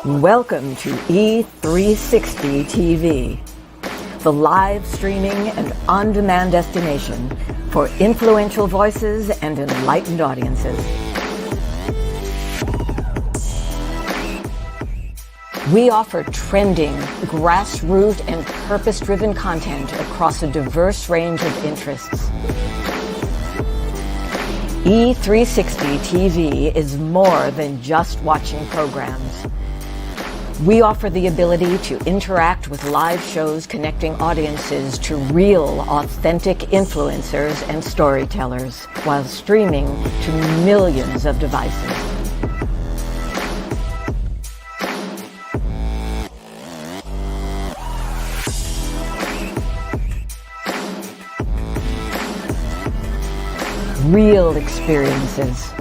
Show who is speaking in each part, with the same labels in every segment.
Speaker 1: Welcome to E360 TV, the live streaming and on-demand destination for influential voices and enlightened audiences. We offer trending, grassroots, and purpose-driven content across a diverse range of interests. E360 TV is more than just watching programs. We offer the ability to interact with live shows connecting audiences to real, authentic influencers and storytellers while streaming to millions of devices. Real experiences.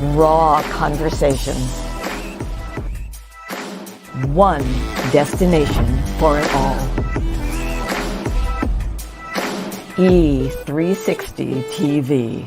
Speaker 1: Raw conversations. One destination for it all. E360 TV.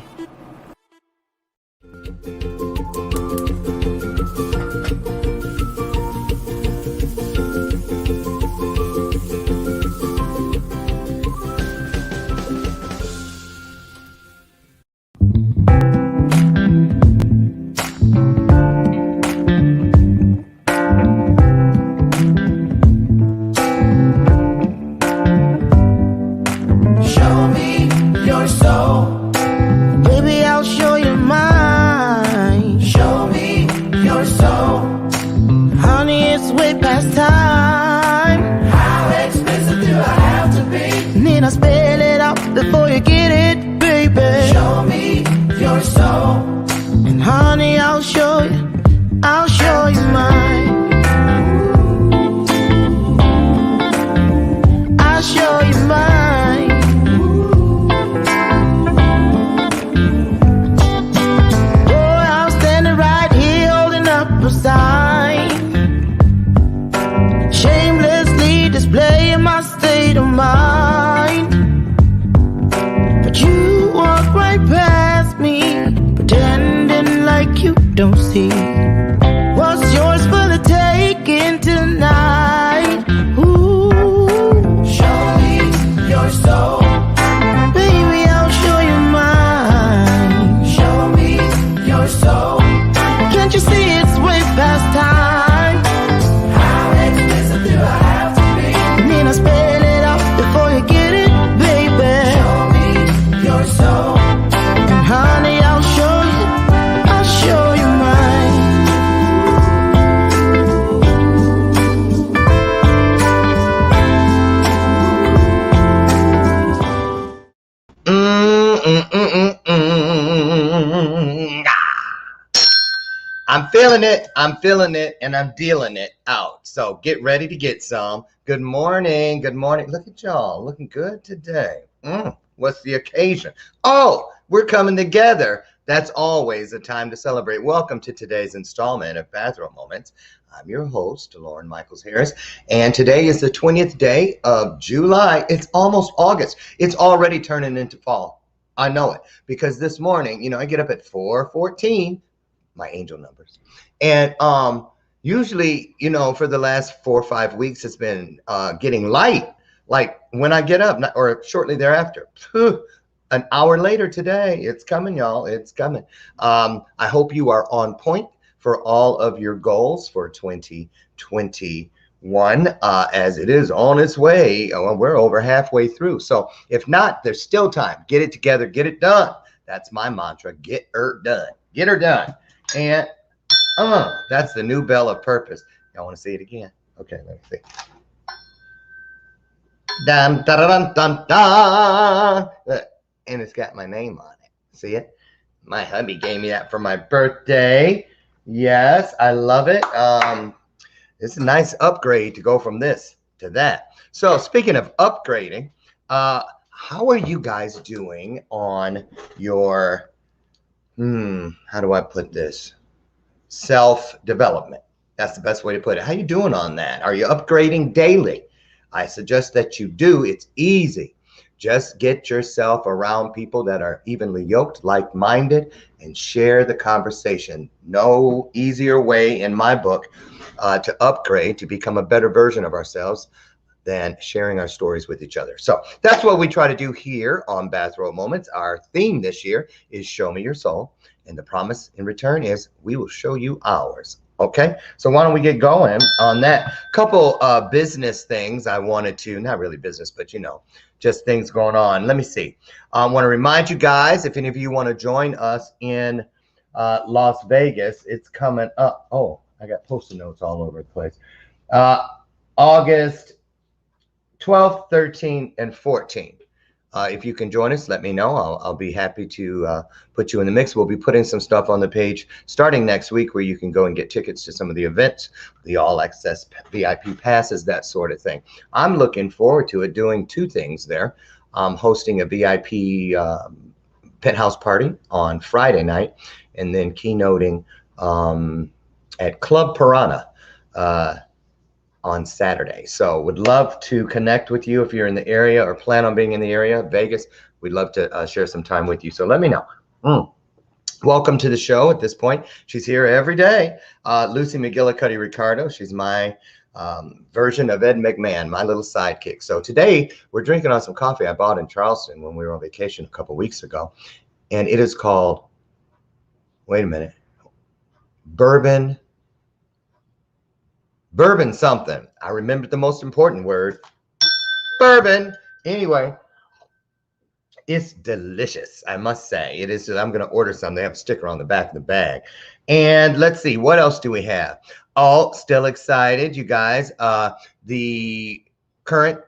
Speaker 2: Don't see what's yours for the taking tonight. Ooh, show me your soul, baby. I'll show you mine. Show me your soul. Can't you see it's way past time? How explicit do I have to be? I mean, I spell it out before you get it, baby. Show me your soul, and honey, I'll show you. I'll show you.
Speaker 3: I'm feeling it, and I'm dealing it out. So get ready to get some. Good morning. Good morning. Look at y'all looking good today. What's the occasion? Oh, we're coming together. That's always a time to celebrate. Welcome to today's installment of Bathrobe Moments. I'm your host, Lauren Michaels Harris, and today is the 20th day of July. It's almost August. It's already turning into fall. I know it because this morning, I get up at 4:14. My angel numbers. And usually, for the last 4 or 5 weeks, it's been getting light. Like when I get up, or shortly thereafter, an hour later today, it's coming, y'all. It's coming. I hope you are on point for all of your goals for 2021, as it is on its way. We're over halfway through. So if not, there's still time. Get it together. Get it done. That's my mantra. Get her done. Get her done. And that's the new bell of purpose. Y'all want to see it again? Okay, let me see. Dun, dun, dun, dun, dun. Look, and it's got my name on it. See it? My hubby gave me that for my birthday. Yes, I love it. It's a nice upgrade to go from this to that. So speaking of upgrading, how are you guys doing on your how do I put this? Self-development. That's the best way to put it. How you doing on that? Are you upgrading daily? I suggest that you do. It's easy. Just get yourself around people that are evenly yoked, like-minded, and share the conversation. No easier way in my book to upgrade, to become a better version of ourselves than sharing our stories with each other. So that's what we try to do here on Bathrobe Moments. Our theme this year is Show Me Your Soul. And the promise in return is we will show you ours. Okay, so why don't we get going on that? Couple business things I wanted to, not really business, but you know, just things going on. Let me see. I want to remind you guys, if any of you want to join us in Las Vegas, it's coming up. Oh, I got Post-it notes all over the place. August 12th, 13th, and 14th. If you can join us, let me know. I'll be happy to put you in the mix. We'll be putting some stuff on the page starting next week where you can go and get tickets to some of the events, the all-access VIP passes, that sort of thing. I'm looking forward to it, doing two things there. I'm hosting a VIP penthouse party on Friday night, and then keynoting at Club Piranha on Saturday. So would love to connect with you if you're in the area or plan on being in the area, Vegas. We'd love to share some time with you. So let me know. Welcome to the show at this point. She's here every day. Lucy McGillicuddy Ricardo. She's my version of Ed McMahon, my little sidekick. So today we're drinking on some coffee I bought in Charleston when we were on vacation a couple weeks ago. And it is called, wait a minute, bourbon something. I remembered the most important word, bourbon. Anyway, it's delicious, I must say. It is. I'm going to order some. They have a sticker on the back of the bag. And let's see, what else do we have? Oh, still excited, you guys. The current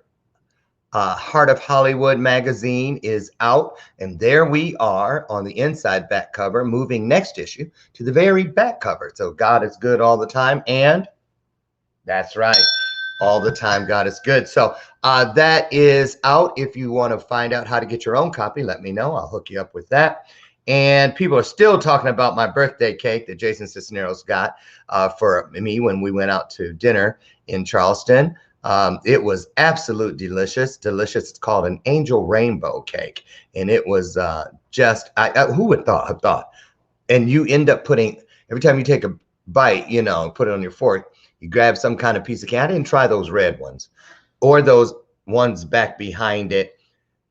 Speaker 3: Heart of Hollywood magazine is out, and there we are on the inside back cover, moving next issue to the very back cover. So God is good all the time, and that's right, all the time God is good. So that is out. If you want to find out how to get your own copy, let me know. I'll hook you up with that. And people are still talking about my birthday cake that Jason Cisneros got for me when we went out to dinner in Charleston. It was absolute delicious. It's called an angel rainbow cake. And it was just, who would have thought? And you end up putting, every time you take a bite, you know, put it on your fork, you grab some kind of piece of cake. I didn't try those red ones or those ones back behind it.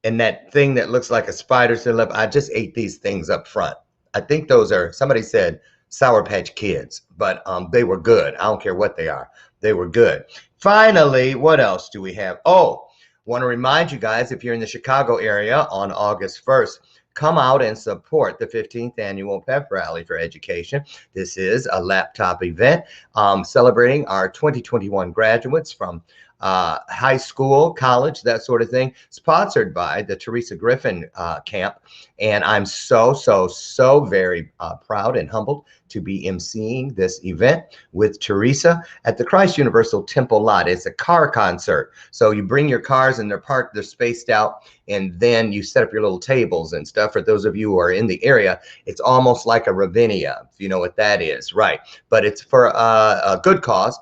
Speaker 3: And that thing that looks like a spider silhouette. I just ate these things up front. I think those are, somebody said Sour Patch Kids, but they were good. I don't care what they are. They were good. Finally, what else do we have? Oh, want to remind you guys, if you're in the Chicago area on August 1st, come out and support the 15th Annual Pep Rally for Education. This is a laptop event celebrating our 2021 graduates from high school, college, that sort of thing, sponsored by the Teresa Griffin camp. And I'm so very proud and humbled to be emceeing this event with Teresa at the Christ Universal Temple lot. It's a car concert. So you bring your cars and they're parked, they're spaced out, and then you set up your little tables and stuff. For those of you who are in the area, it's almost like a Ravinia, if you know what that is, right? But it's for a good cause.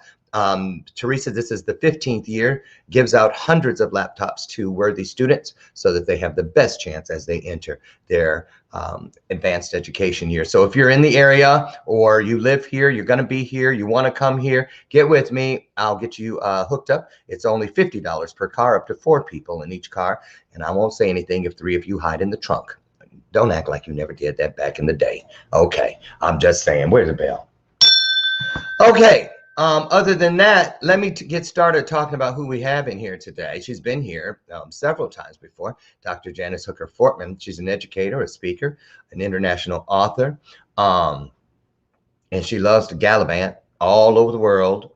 Speaker 3: Teresa, this is the 15th year, gives out hundreds of laptops to worthy students so that they have the best chance as they enter their advanced education year. So if you're in the area or you live here, you're going to be here, you want to come here, get with me. I'll get you hooked up. It's only $50 per car, up to 4 people in each car. And I won't say anything if 3 of you hide in the trunk. Don't act like you never did that back in the day. Okay, I'm just saying. Where's the bell? Okay. Other than that, let me get started talking about who we have in here today. She's been here several times before. Dr. Janice HOOKER-FORTMAN. She's an educator, a speaker, an international author, and she loves to gallivant all over the world.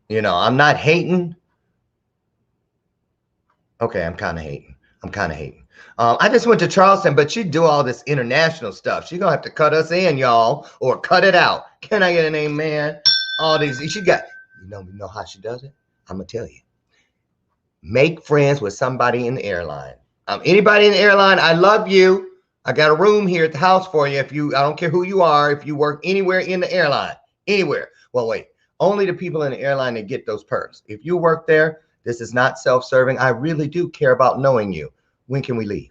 Speaker 3: You know, I'm not hating. Okay, I'm kind of hating. I just went to Charleston, but she'd do all this international stuff. She's going to have to cut us in, y'all, or cut it out. Can I get an amen? All these, she got, you know how she does it? I'm going to tell you. Make friends with somebody in the airline. Anybody in the airline, I love you. I got a room here at the house for you. If you, I don't care who you are, if you work anywhere in the airline, anywhere. Well, wait, only the people in the airline that get those perks. If you work there, this is not self-serving. I really do care about knowing you. When can we leave?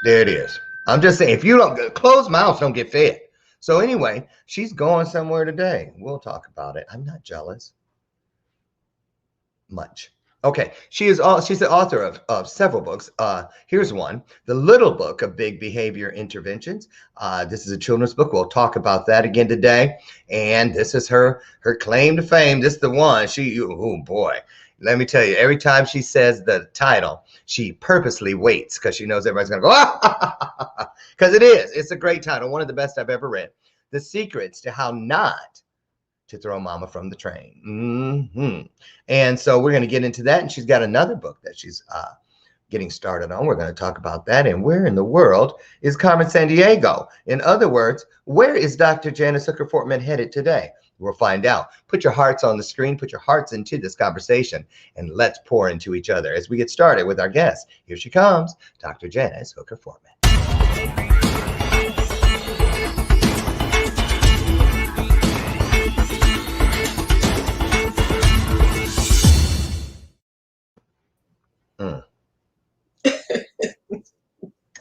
Speaker 3: There it is. I'm just saying, if you don't, closed mouths don't get fed. So anyway, she's going somewhere today. We'll talk about it. I'm not jealous. Much. Okay, she's the author of several books. Here's one, The Little Book of Big Behavior Interventions. This is a children's book. We'll talk about that again today. And this is her claim to fame. This is the one. Oh boy, let me tell you, every time she says the title, she purposely waits because she knows everybody's going to go, because it's a great title, one of the best I've ever read. The Secrets to How Not to Throw Mama from the Train. And so we're going to get into that. And she's got another book that she's getting started on. We're going to talk about that. And where in the world is Carmen Sandiego? In other words, where is Dr. Janice Hooker-Fortman headed today? We'll find out. Put your hearts on the screen. Put your hearts into this conversation. And let's pour into each other as we get started with our guest. Here she comes, Dr. Janice Hooker-Fortman.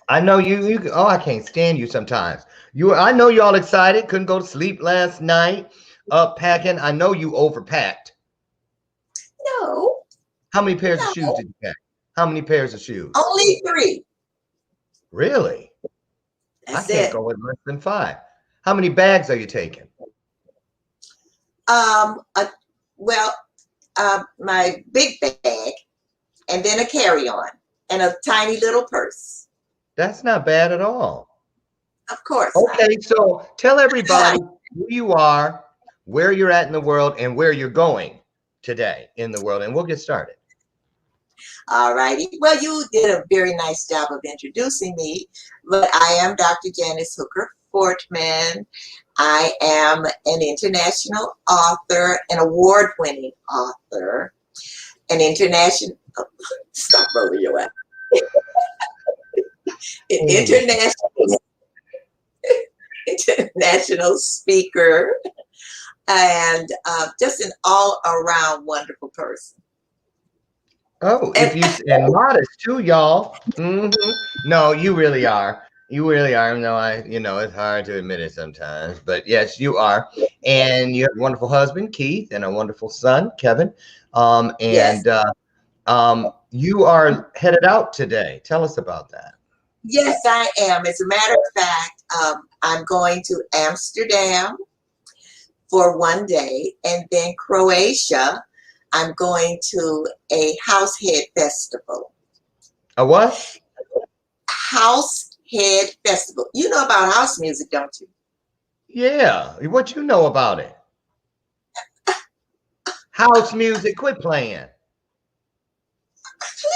Speaker 3: I know you. Oh, I can't stand you sometimes. I know you all excited. Couldn't go to sleep last night. Up packing. I know you overpacked.
Speaker 4: No.
Speaker 3: How many pairs of shoes did you pack? How many pairs of shoes?
Speaker 4: Only 3.
Speaker 3: Really?
Speaker 4: That's
Speaker 3: I can't
Speaker 4: it.
Speaker 3: go with less than 5. How many bags are you taking?
Speaker 4: My big bag, and then a carry-on, and a tiny little purse.
Speaker 3: That's not bad at all.
Speaker 4: Of course.
Speaker 3: Okay, so tell everybody who you are, where you're at in the world, and where you're going today in the world, and we'll get started.
Speaker 4: All righty. Well, you did a very nice job of introducing me, but I am Dr. Janice Hooker-Fortman. I am an international author, an award-winning author, an international. Stop rolling your eyes. An international speaker, and just an all-around wonderful person.
Speaker 3: Oh, and modest too, y'all. No, you really are. You really are. No, it's hard to admit it sometimes, but yes, you are. And you have a wonderful husband, Keith, and a wonderful son, Kevin.
Speaker 4: Yes.
Speaker 3: You are headed out today. Tell us about that.
Speaker 4: Yes, I am. As a matter of fact, I'm going to Amsterdam for one day, and then Croatia. I'm going to a Househead festival.
Speaker 3: A what?
Speaker 4: Househead festival. You know about house music, don't you?
Speaker 3: Yeah. What you know about it? House music. Quit playing.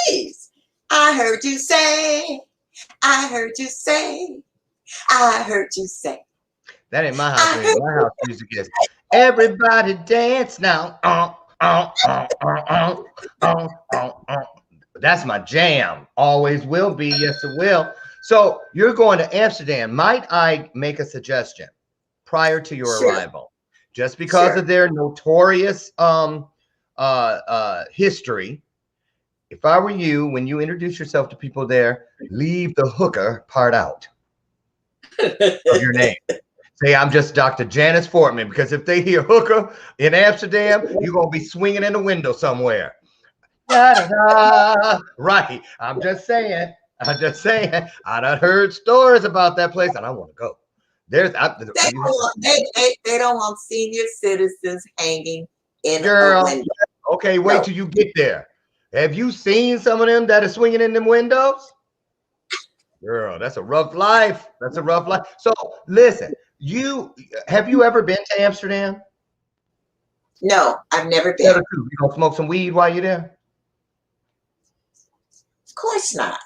Speaker 4: Please. I heard you say. I heard you say. I heard you say. That
Speaker 3: ain't my house music. My house music is everybody dance now. That's my jam. Always will be. Yes, it will. So you're going to Amsterdam. Might I make a suggestion prior to your arrival? Just because of their notorious history. If I were you, when you introduce yourself to people there, leave the hooker part out of your name. Say, I'm just Dr. Janice Fortman, because if they hear hooker in Amsterdam, you're going to be swinging in the window somewhere. Right. I'm just saying. I done heard stories about that place, and I want to go. They don't
Speaker 4: want senior citizens hanging in
Speaker 3: a
Speaker 4: window.
Speaker 3: Okay, wait till you get there. Have you seen some of them that are swinging in them windows? Girl, that's a rough life. That's a rough life. So listen, have you ever been to Amsterdam?
Speaker 4: No, I've never been.
Speaker 3: You gonna smoke some weed while you're there?
Speaker 4: Of course not.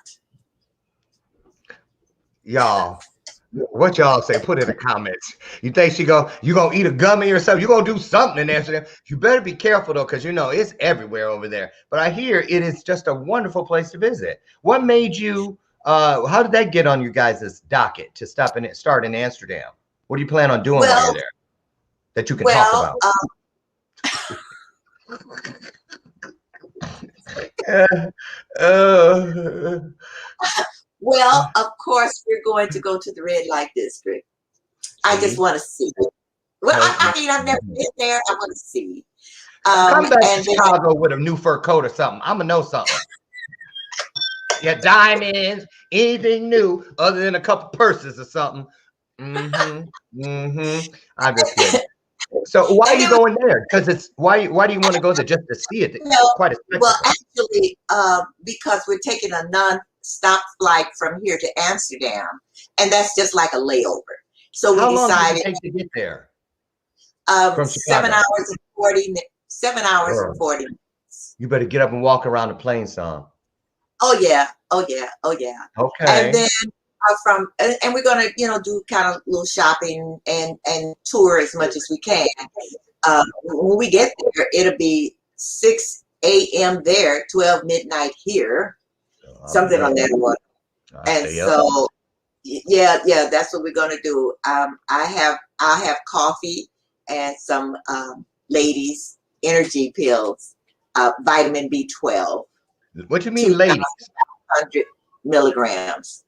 Speaker 3: Y'all, what y'all say? Put in the comments. You think you gonna eat a gummy or something? You gonna do something in Amsterdam? You better be careful though, because it's everywhere over there. But I hear it is just a wonderful place to visit. What made you? How did that get on your guys' docket to start in Amsterdam? What do you plan on doing while you're there that you can talk about? Uh,
Speaker 4: Well, of course, we're going to go to the red light district. I just
Speaker 3: see?
Speaker 4: want to see. Well, I mean, I've never
Speaker 3: Mhm.
Speaker 4: been there. I want to see.
Speaker 3: Come back to
Speaker 4: And then,
Speaker 3: Chicago with a new fur coat or something. I'm gonna know something. Yeah, diamonds, anything new other than a couple purses or something. Mm-hmm. Mm-hmm. I'm just kidding. So why are
Speaker 4: and
Speaker 3: you
Speaker 4: then we,
Speaker 3: going there? Because it's why do you want to go there just to see it?
Speaker 4: you
Speaker 3: It's
Speaker 4: know,
Speaker 3: quite a
Speaker 4: well,
Speaker 3: spectacle.
Speaker 4: actually, because we're taking a non-stop flight from here to Amsterdam, and that's just like a layover. So we
Speaker 3: How long does it
Speaker 4: decided
Speaker 3: take to get there from
Speaker 4: 7
Speaker 3: Chicago?
Speaker 4: hours and 40, 7 hours and
Speaker 3: Girl,
Speaker 4: 40 minutes.
Speaker 3: you better get up and walk around the plane some.
Speaker 4: Oh yeah, oh yeah, oh yeah. And
Speaker 3: Okay.
Speaker 4: then and we're gonna do kind of little shopping and tour as much as we can. When we get there, it'll be 6 a.m. there, 12 midnight here,
Speaker 3: I'll be
Speaker 4: something on
Speaker 3: up.
Speaker 4: that order.
Speaker 3: I'll
Speaker 4: And
Speaker 3: stay up.
Speaker 4: so yeah, that's what we're gonna do. I have coffee and some ladies energy pills, vitamin B12,
Speaker 3: What you mean, ladies?
Speaker 4: 2,100 milligrams.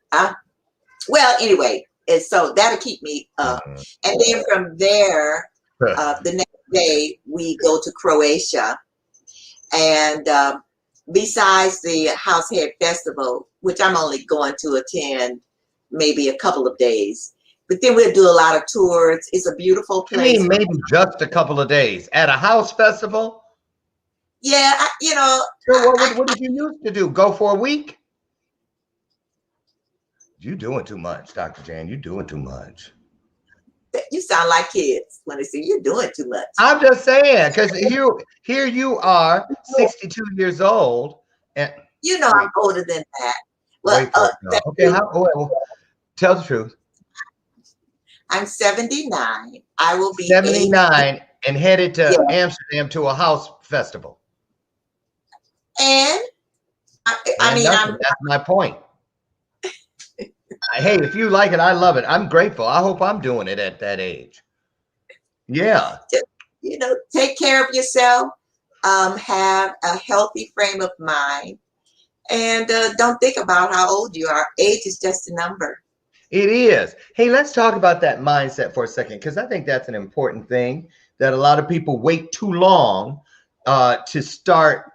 Speaker 4: Well, anyway, and so that'll keep me up.
Speaker 3: Mhm.
Speaker 4: And then from there, the next day we go to Croatia, and besides the Househead Festival, which I'm only going to attend maybe a couple of days, but then we'll do a lot of tours. It's a beautiful
Speaker 3: I
Speaker 4: place.
Speaker 3: mean, maybe just a couple of days at a house festival.
Speaker 4: Yeah,
Speaker 3: Sure, what did you used to do? Go for a week? You doing too much, Dr. Jan. You doing too much.
Speaker 4: you sound like kids when they say you're doing too much.
Speaker 3: I'm just saying, because here you are, 62 years old, and
Speaker 4: I'm
Speaker 3: wait,
Speaker 4: older than that. Well,
Speaker 3: wait for it. No.
Speaker 4: thank
Speaker 3: Okay,
Speaker 4: you.
Speaker 3: well, tell the truth.
Speaker 4: I'm 79. I will be 80.
Speaker 3: 79 and headed
Speaker 4: Yeah.
Speaker 3: to Amsterdam to a house festival.
Speaker 4: And I
Speaker 3: And
Speaker 4: mean,
Speaker 3: that's my point. Hey, if you like it, I love it. I'm grateful. I hope I'm doing it at that age. Yeah.
Speaker 4: just, take care of yourself, have a healthy frame of mind, and don't think about how old you are. Age is just a number.
Speaker 3: It is. Hey, let's talk about that mindset for a second, because I think that's an important thing that a lot of people wait too long to start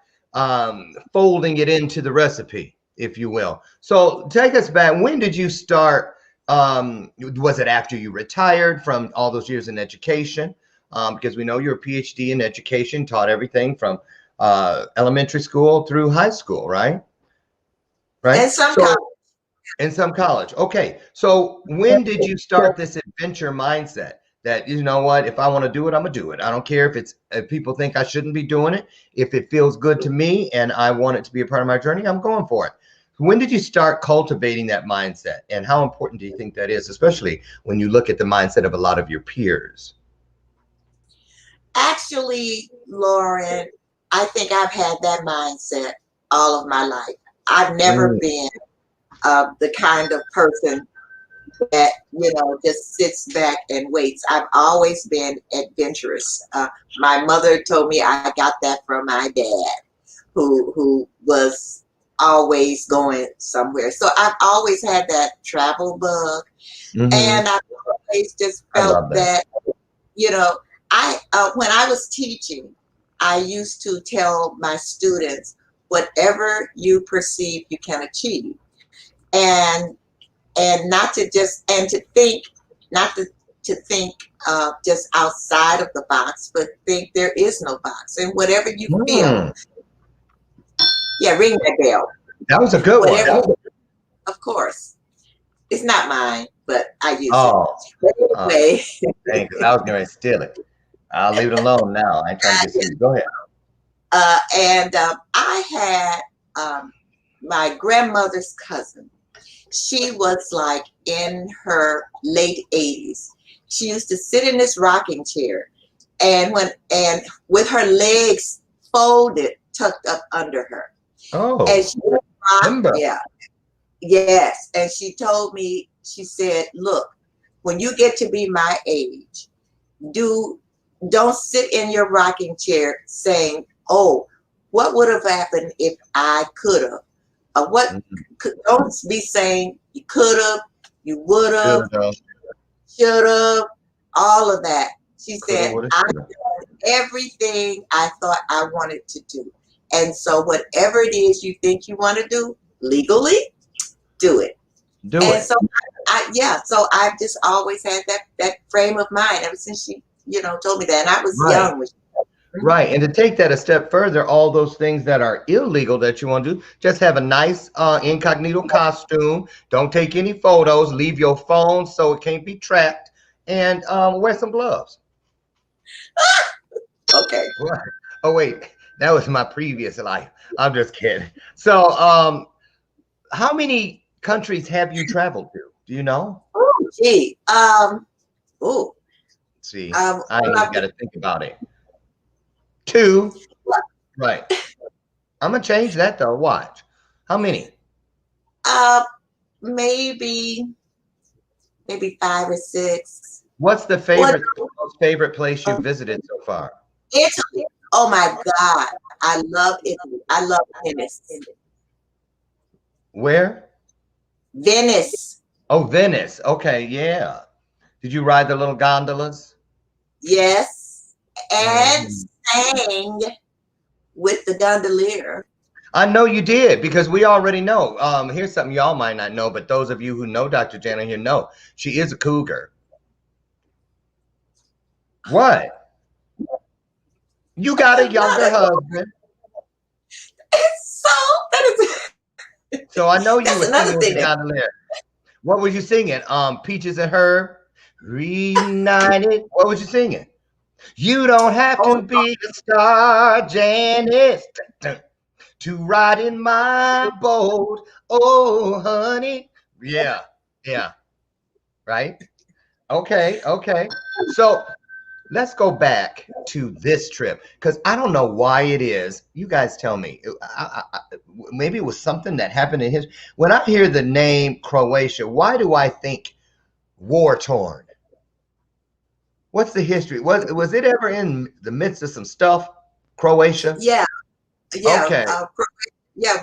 Speaker 3: folding it into the recipe, if you will. So take us back. When did you start? Was it after you retired from all those years in education? Because we know you're a PhD in education, taught everything from elementary school through high school, right? Right.
Speaker 4: And some
Speaker 3: So in some college. Okay. So when did you start this adventure mindset that, you know what, if I want to do it, I'm gonna do it. I don't care if people think I shouldn't be doing it. If it feels good to me and I want it to be a part of my journey, I'm going for it. When did you start cultivating that mindset, and how important do you think that is, especially when you look at the mindset of a lot of your peers?
Speaker 4: actually, Lauren, I think I've had that mindset all of my life. I've never
Speaker 3: Mm,
Speaker 4: been the kind of person that just sits back and waits. I've always been adventurous. My mother told me I got that from my dad, who was always going somewhere. So I've always had that travel bug,
Speaker 3: mhm.
Speaker 4: and I've always just
Speaker 3: I
Speaker 4: felt
Speaker 3: love that.
Speaker 4: that I when I was teaching, I used to tell my students, whatever you perceive, you can achieve, and not to just and to think not to think just outside of the box, but think there is no box, and whatever you feel.
Speaker 3: Mm,
Speaker 4: Yeah, ring that bell.
Speaker 3: that was a good one.
Speaker 4: Whatever, of course, it's not mine, but I use it.
Speaker 3: Oh,
Speaker 4: But
Speaker 3: uh,
Speaker 4: anyway,
Speaker 3: dang, 'cause I was going to steal it. I'll leave it alone now. I ain't trying to get sued. Go ahead.
Speaker 4: and I had my grandmother's cousin. She was like in her late 80s. She used to sit in this rocking chair, and with her legs folded, tucked up under her, and
Speaker 3: Oh,
Speaker 4: she would rock.
Speaker 3: timber.
Speaker 4: Yeah, yes. And she told me, she said, "Look, when you get to be my age, don't sit in your rocking chair saying, 'Oh, what would have happened if I could have? Don't be saying you could have, you would have, should have, all of that. She said, I did everything I thought I wanted to do. And so whatever it is you think you want to do legally, do it. So so I've just always had that frame of mind ever since she, told me that. And I was young when she
Speaker 3: Right. And to take that a step further, all those things that are illegal that you want to do, just have a nice incognito costume. Don't take any photos. Leave your phone so it can't be tracked. And wear some gloves.
Speaker 4: Okay.
Speaker 3: Right. Oh, wait. That was my previous life. I'm just kidding. So how many countries have you traveled to? Do you know?
Speaker 4: Oh, gee.
Speaker 3: See, I ain't got to think about it. 2. Right. I'm gonna change that though. Watch. How many?
Speaker 4: Maybe 5 or 6.
Speaker 3: What's the most favorite place you visited so far?
Speaker 4: Italy. Oh my God. I love Italy. I love Venice.
Speaker 3: Where?
Speaker 4: Venice.
Speaker 3: Oh, Venice. Okay, yeah. Did you ride the little gondolas?
Speaker 4: Yes. And sang with the gondolier.
Speaker 3: I know you did, because we already know. Here's something y'all might not know, but those of you who know Dr. Janet here know she is a cougar. What? You got a younger husband. So I know you were singing with the gondolier. What were you singing? Peaches and Herb, Reunited. What was you singing? You don't have to be a star, Janice, to ride in my boat. Oh, honey. Yeah. Right? Okay. So let's go back to this trip, because I don't know why it is. You guys tell me. Maybe it was something that happened in history. When I hear the name Croatia, why do I think war-torn? What's the history? Was it ever in the midst of some stuff, Croatia?
Speaker 4: Yeah.
Speaker 3: Okay.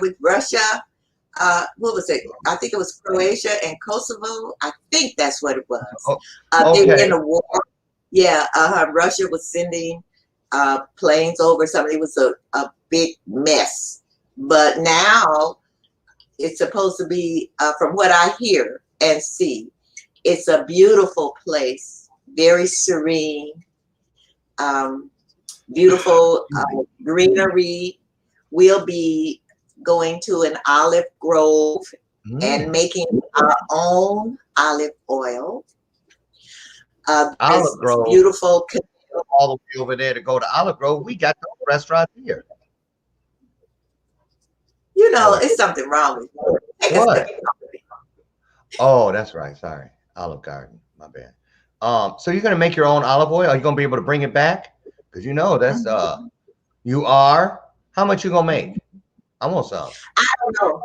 Speaker 4: With Russia. What was it? I think it was Croatia and Kosovo. I think that's what it was. They were in a war. Yeah. Russia was sending planes over something. It was a big mess. But now it's supposed to be, from what I hear and see, it's a beautiful place. Very serene, beautiful greenery. We'll be going to an olive grove and making our own olive oil.
Speaker 3: Olive Grove.
Speaker 4: Beautiful.
Speaker 3: All the way over there to go to Olive Grove. We got the restaurant here.
Speaker 4: It's something wrong with you.
Speaker 3: What? Oh, that's right. Sorry. Olive Garden. My bad. So you're gonna make your own olive oil? Are you gonna be able to bring it back? Because that's you are. How much you gonna make? I want some.
Speaker 4: I don't know.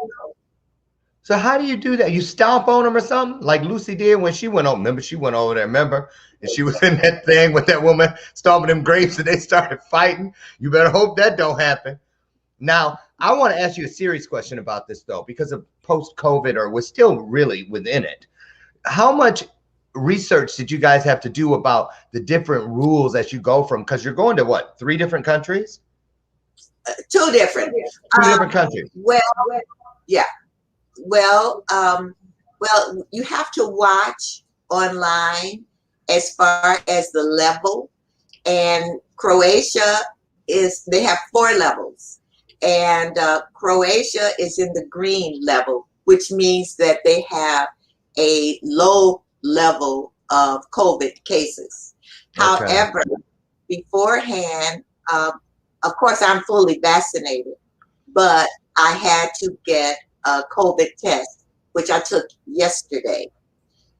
Speaker 3: So how do you do that? You stomp on them or something, like Lucy did when she went over. Remember, she went over there. Remember, and she was in that thing with that woman stomping them grapes, and they started fighting. You better hope that don't happen. Now, I want to ask you a serious question about this though, because of post-COVID, or we're still really within it. How much research did you guys have to do about the different rules as you go from, because you're going to what, 3 different countries?
Speaker 4: 2 different.
Speaker 3: 2 different countries.
Speaker 4: Well, yeah. Well, you have to watch online as far as the level. And Croatia they have 4 levels. And Croatia is in the green level, which means that they have a low level of COVID cases. Okay. However, beforehand, of course, I'm fully vaccinated, but I had to get a COVID test, which I took yesterday,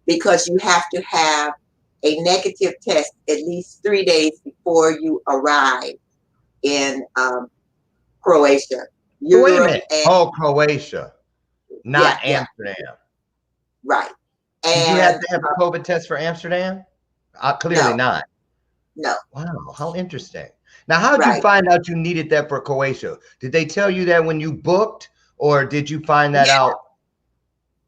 Speaker 4: because you have to have a negative test at least 3 days before you arrive in Croatia.
Speaker 3: Wait a minute. Croatia, not Amsterdam.
Speaker 4: Yeah. Right.
Speaker 3: And did you have to have a COVID test for Amsterdam? Clearly not.
Speaker 4: No.
Speaker 3: Wow, how interesting. Now, how'd you
Speaker 4: Right.
Speaker 3: find out you needed that for Croatia? Did they tell you that when you booked, or did you find that
Speaker 4: Yeah.
Speaker 3: out?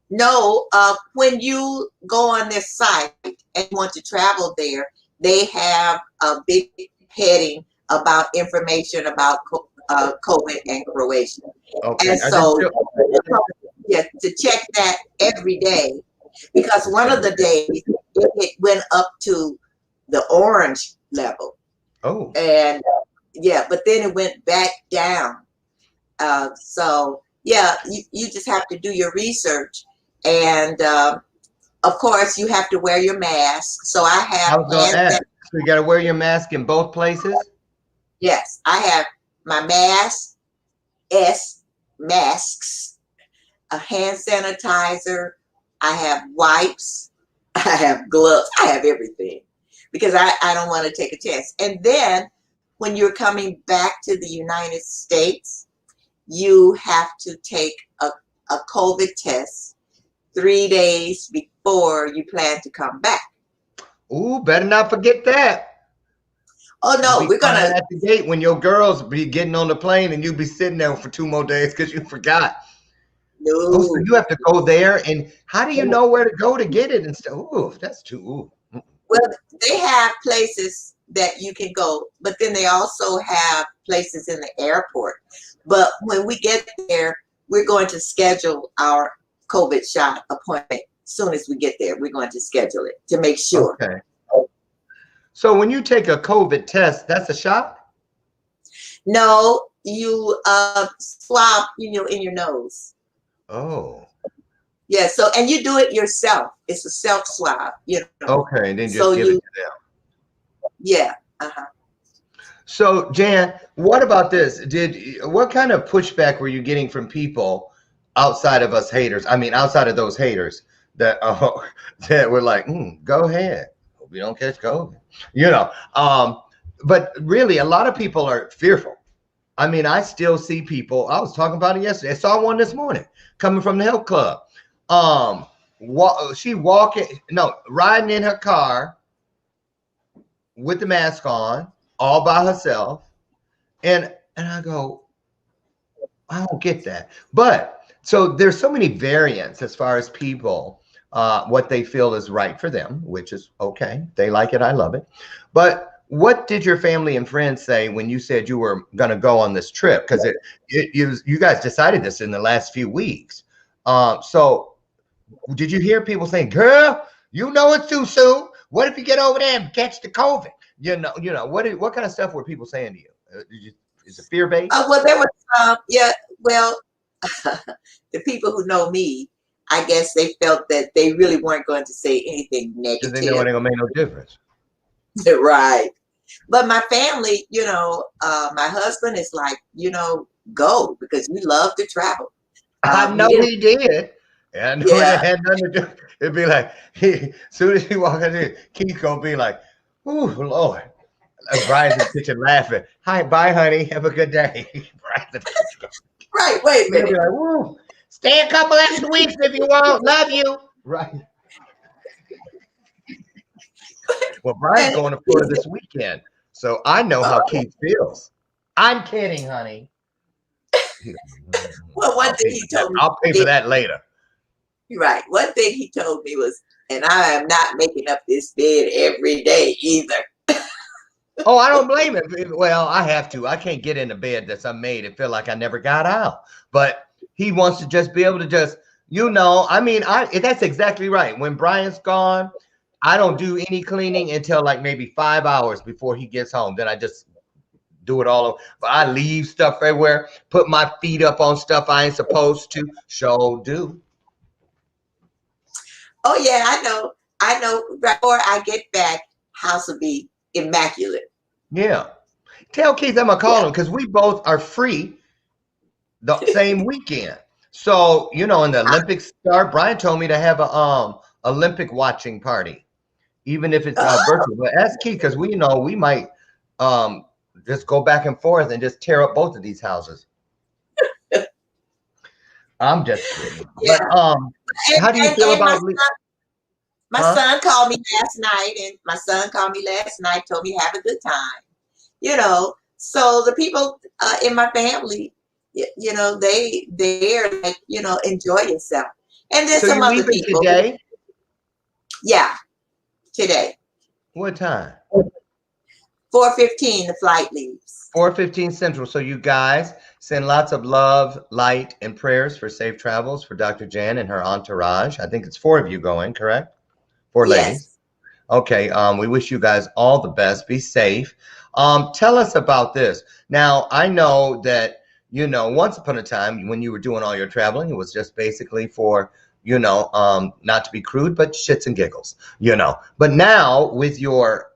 Speaker 4: No, when you go on their site and want to travel there, they have a big heading about information about COVID and Croatia.
Speaker 3: Okay,
Speaker 4: And
Speaker 3: I just
Speaker 4: so, yeah, to check that every day, because one of the days it went up to the orange level.
Speaker 3: oh,
Speaker 4: And yeah, but then it went back down. So yeah, you just have to do your research. And of course, you have to wear your mask. So I
Speaker 3: I
Speaker 4: have
Speaker 3: was gonna ask. So you got to wear your mask in both places.
Speaker 4: yes, I have my masks, a hand sanitizer. I have wipes. I have gloves. I have everything because I don't want to take a chance. And then when you're coming back to the United States, you have to take a COVID test 3 days before you plan to come back.
Speaker 3: Ooh, better not forget that.
Speaker 4: Oh
Speaker 3: You'll
Speaker 4: no,
Speaker 3: be
Speaker 4: we're
Speaker 3: crying
Speaker 4: gonna
Speaker 3: at the gate when your girls be getting on the plane and you be sitting there for 2 more days because you forgot. Oh, so
Speaker 4: no.
Speaker 3: you have to go there, and how do you know where to go to get it and stuff? Ooh, that's too. Ooh.
Speaker 4: Well, they have places that you can go, but then they also have places in the airport. But when we get there, we're going to schedule our COVID shot appointment. As soon as we get there, we're going to schedule it to make sure.
Speaker 3: Okay. So when you take a COVID test, that's a shot?
Speaker 4: No, you swab, in your nose.
Speaker 3: Oh.
Speaker 4: Yeah, so and you do it yourself. It's a self swab,
Speaker 3: Okay, and then
Speaker 4: So
Speaker 3: just give it to them.
Speaker 4: yeah. Uh-huh.
Speaker 3: So, Jan, what about this? What kind of pushback were you getting from people outside of us haters? I mean, outside of those haters that that were like, go ahead. Hope you don't catch COVID. But really, a lot of people are fearful. I mean, I still see people. I was talking about it yesterday. I saw one this morning coming from the health club. Riding in her car with the mask on, all by herself. And I go, I don't get that. But so there's so many variants as far as people, what they feel is right for them, which is okay. They like it. I love it. But what did your family and friends say when you said you were going to go on this trip? Because you guys decided this in the last few weeks. So did you hear people saying, girl, it's too soon. What if you get over there and catch the COVID? What kind of stuff were people saying to you? Is it fear based?
Speaker 4: Well, there was well, the people who know me, I guess they felt that they really weren't going to say anything negative.
Speaker 3: Because they know it ain't gonna make no difference.
Speaker 4: Right. But my family, my husband is like, go because we love to travel.
Speaker 3: I know he did. I know
Speaker 4: Yeah.
Speaker 3: it had nothing to do. It'd be like, as soon as he walk in here, Keith gonna be like, "Ooh, Lord." Brian's in the kitchen laughing. Hi, bye, honey. Have a good day.
Speaker 4: Right. Wait a minute.
Speaker 3: He'll be like, woo. Stay a couple extra weeks if you want. Love you. Right. Well, Brian's going to Florida this weekend, so I know how Keith feels. I'm kidding, honey.
Speaker 4: Well, one thing he told me.
Speaker 3: I'll pay for that later.
Speaker 4: Right. One thing he told me was, and I am not making up this bed every day either.
Speaker 3: Oh, I don't blame him. Well, I have to. I can't get in the bed that's unmade and feel like I never got out. But he wants to just be able to just, that's exactly right. When Brian's gone, I don't do any cleaning until like maybe 5 hours before he gets home. Then I just do it all over. But I leave stuff everywhere, put my feet up on stuff I ain't supposed to. Sure do.
Speaker 4: Oh yeah, I know. Before I get back, house will be immaculate.
Speaker 3: Yeah. Tell Keith I'm gonna call him because we both are free the same weekend. So, in the Olympics start, Brian told me to have a Olympic watching party, even if it's virtual. But ask Keith because we might just go back and forth and just tear up both of these houses. I'm just kidding.
Speaker 4: Yeah.
Speaker 3: But how do you feel about
Speaker 4: my son called me last night, told me have a good time. So the people in my family, you know, they're like, you know, enjoy yourself. And then
Speaker 3: So
Speaker 4: some
Speaker 3: you're
Speaker 4: other
Speaker 3: leaving
Speaker 4: people,
Speaker 3: today?
Speaker 4: yeah, today,
Speaker 3: What time?
Speaker 4: 4:15, the flight leaves.
Speaker 3: 4:15 Central. So you guys send lots of love, light, and prayers for safe travels for Dr. Jan and her entourage. I think it's 4 of you going, correct? 4 ladies.
Speaker 4: Yes.
Speaker 3: Okay. We wish you guys all the best. Be safe. Tell us about this. Now, I know that, you know, once upon a time when you were doing all your traveling, it was just basically for, you know, not to be crude, but shits and giggles, you know. But now with your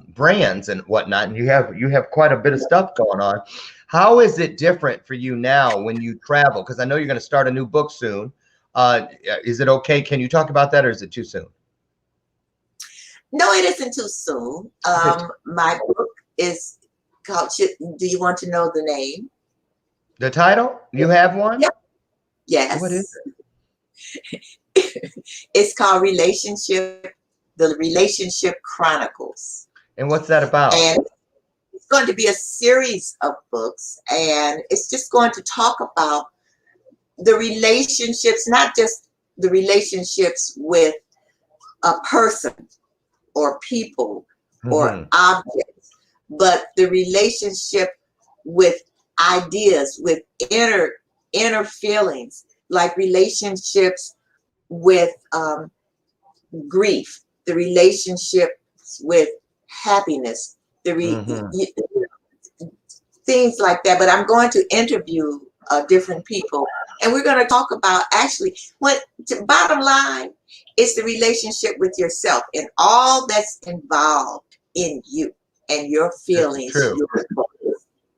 Speaker 3: brands and whatnot, and you have quite a bit of stuff going on. How is it different for you now when you travel? Because I know you're going to start a new book soon. Is it okay? Can you talk about that, or is it too soon?
Speaker 4: No, it isn't too soon. My book is called, do you want to know the name?
Speaker 3: The title? You have one?
Speaker 4: Yep. Yes.
Speaker 3: What is
Speaker 4: it? It's called The Relationship Chronicles.
Speaker 3: And what's that about?
Speaker 4: And it's going to be a series of books, and it's just going to talk about the relationships, not just the relationships with a person or people or objects, but the relationship with ideas, with inner feelings, like relationships with grief, the relationships with happiness, things like that. But I'm going to interview different people, and we're going to talk about actually bottom line, it's the relationship with yourself and all that's involved in you and your feelings.
Speaker 3: True.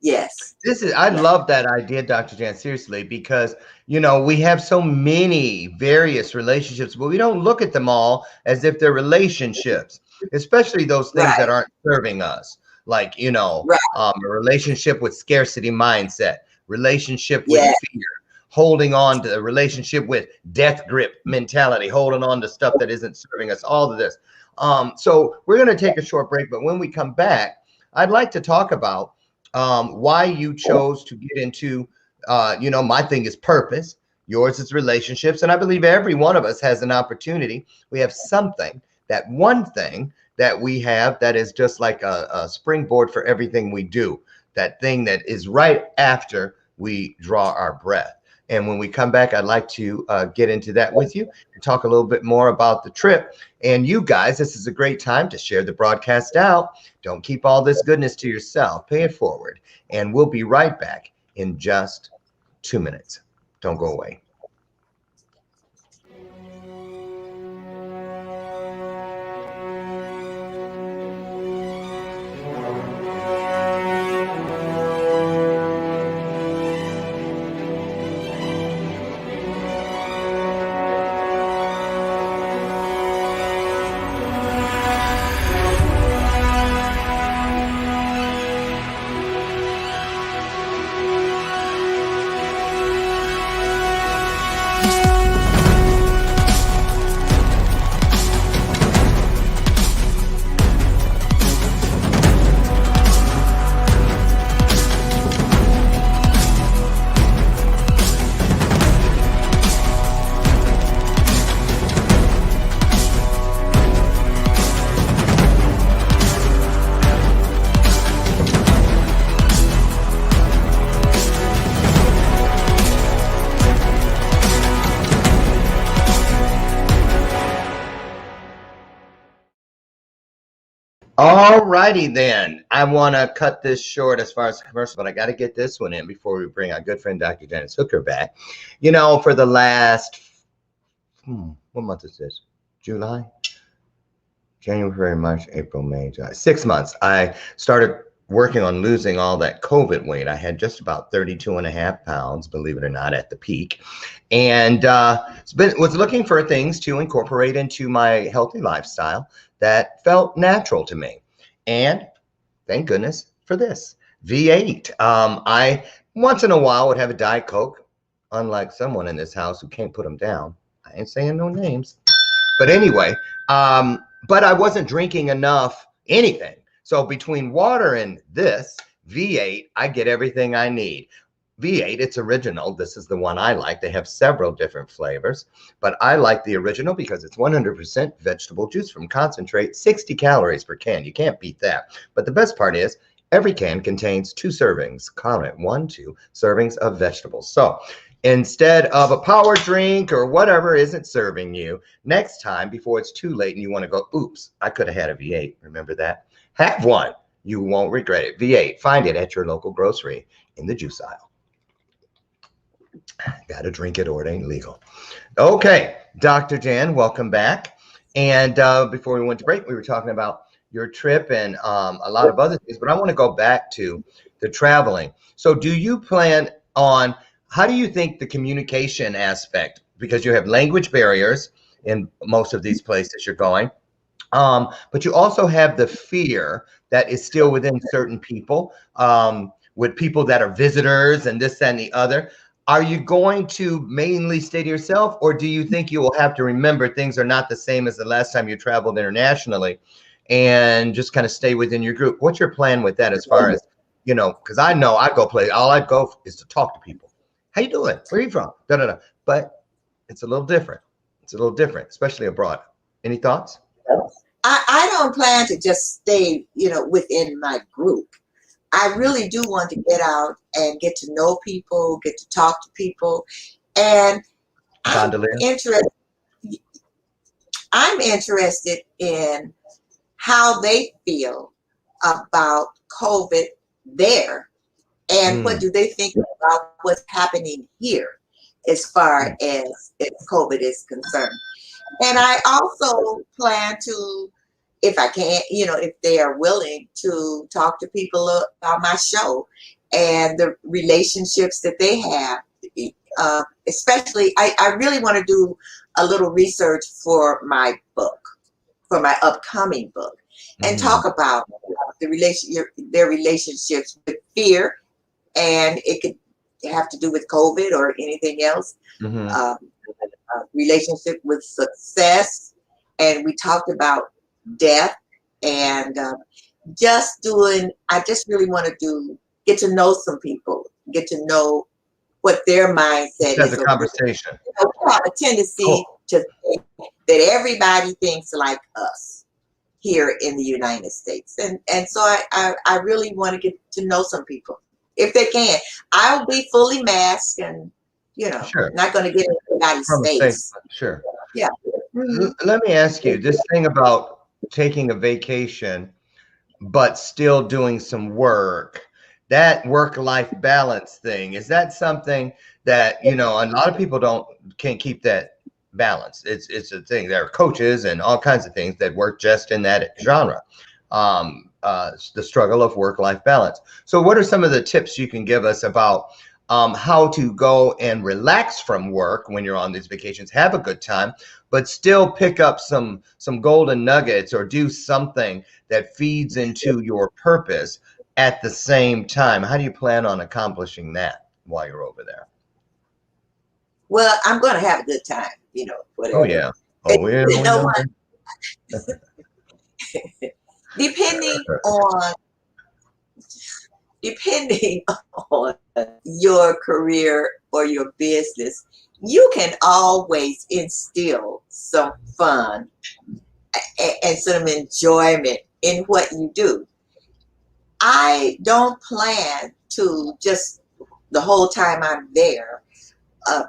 Speaker 4: Yes.
Speaker 3: I love that idea, Dr. Jan, seriously, because, you know, we have so many various relationships, but we don't look at them all as if they're relationships, especially those things that aren't serving us. Like, you know, a relationship with scarcity mindset, relationship with fear, holding on to a relationship with death grip mentality, holding on to stuff that isn't serving us, all of this. So we're going to take a short break, but when we come back, I'd like to talk about why you chose to get into, you know, my thing is purpose, yours is relationships. And I believe every one of us has an opportunity. We have something, that one thing that we have that is just like a springboard for everything we do, that thing that is right after we draw our breath. And when we come back, I'd like to get into that with you and talk a little bit more about the trip. And you guys, this is a great time to share the broadcast out. Don't keep all this goodness to yourself. Pay it forward. And we'll be right back in just 2 minutes. Don't go away. All righty then. I want to cut this short as far as commercial, but I got to get this one in before we bring our good friend Dr. Janice Hooker back. You know, for the last, what month is this? July? January, March, April, May, July. 6 months. I started working on losing all that COVID weight. I had just about 32.5 pounds, believe it or not, at the peak. And was looking for things to incorporate into my healthy lifestyle that felt natural to me. And thank goodness for this, V8. I once in a while would have a Diet Coke, unlike someone in this house who can't put them down. I ain't saying no names. But anyway, but I wasn't drinking enough anything. So between water and this V8, I get everything I need. V8, it's original. This is the one I like. They have several different flavors, but I like the original because it's 100% vegetable juice from concentrate, 60 calories per can. You can't beat that. But the best part is every can contains 2 servings, count it, 2 servings of vegetables. So instead of a power drink or whatever isn't serving you, next time before it's too late and you want to go, oops, I could have had a V8. Remember that? Have one. You won't regret it. V8, find it at your local grocery in the juice aisle. Gotta drink it or it ain't legal. Okay, Dr. Jan, welcome back. And before we went to break, we were talking about your trip and a lot of other things, but I want to go back to the traveling. So do you plan on, how do you think the communication aspect, because you have language barriers in most of these places you're going, but you also have the fear that is still within certain people, with people that are visitors and this and the other. Are you going to mainly stay to yourself, or do you think you will have to remember things are not the same as the last time you traveled internationally and just kind of stay within your group? What's your plan with that as far as, you know, because I know I go play, all I go is to talk to people. How you doing? Where are you from? Da, da, da. But it's a little different. It's a little different, especially abroad. Any thoughts?
Speaker 4: I don't plan to just stay, you know, within my group. I really do want to get out and get to know people, get to talk to people. And I'm interested in how they feel about COVID there, and what do they think about what's happening here as far as COVID is concerned. And I also plan to, if I can, you know, if they are willing, to talk to people about my show and the relationships that they have. Especially, I really want to do a little research for my book, for my upcoming book, and talk about their relationships with fear, and it could have to do with COVID or anything else. Relationship with success, and we talked about death, and I just really want to get to know some people, get to know what their mindset is.
Speaker 3: A conversation.
Speaker 4: We have a tendency to think that everybody thinks like us here in the United States, and so I really want to get to know some people if they can. I'll be fully masked and, you know, not going to get in anybody's face.
Speaker 3: Sure.
Speaker 4: Yeah.
Speaker 3: Let me ask you this thing about taking a vacation, but still doing some work. That work-life balance thing, is that something that, you know, a lot of people can't keep that balance? It's a thing. There are coaches and all kinds of things that work just in that genre. The struggle of work-life balance. So what are some of the tips you can give us about how to go and relax from work when you're on these vacations, have a good time, but still pick up some golden nuggets or do something that feeds into your purpose at the same time? How do you plan on accomplishing that while you're over there?
Speaker 4: Well, I'm going to have a good time, you know, whatever.
Speaker 3: Oh, yeah. Oh, yeah.
Speaker 4: You know what? Depending on your career or your business, you can always instill some fun and some enjoyment in what you do. I don't plan to just the whole time I'm there,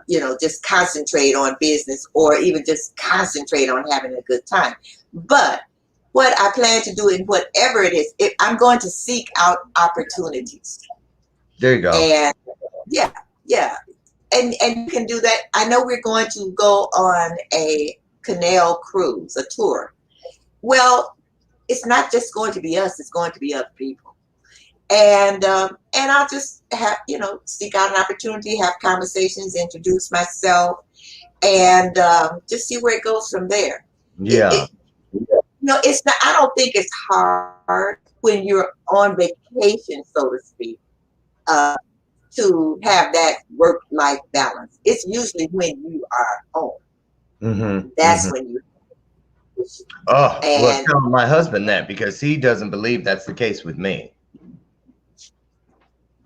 Speaker 4: you know, just concentrate on business or even just concentrate on having a good time. But what I plan to do in whatever it is, I'm going to seek out opportunities.
Speaker 3: There you go.
Speaker 4: And yeah. And you can do that. I know we're going to go on a canal cruise, a tour. Well, it's not just going to be us, it's going to be other people. And I'll just have, you know, seek out an opportunity, have conversations, introduce myself, and just see where it goes from there.
Speaker 3: Yeah.
Speaker 4: No, it's not. I don't think it's hard when you're on vacation, so to speak, to have that work-life balance. It's usually when you are home. That's when you.
Speaker 3: Oh, well,
Speaker 4: And
Speaker 3: tell my husband that because he doesn't believe that's the case with me.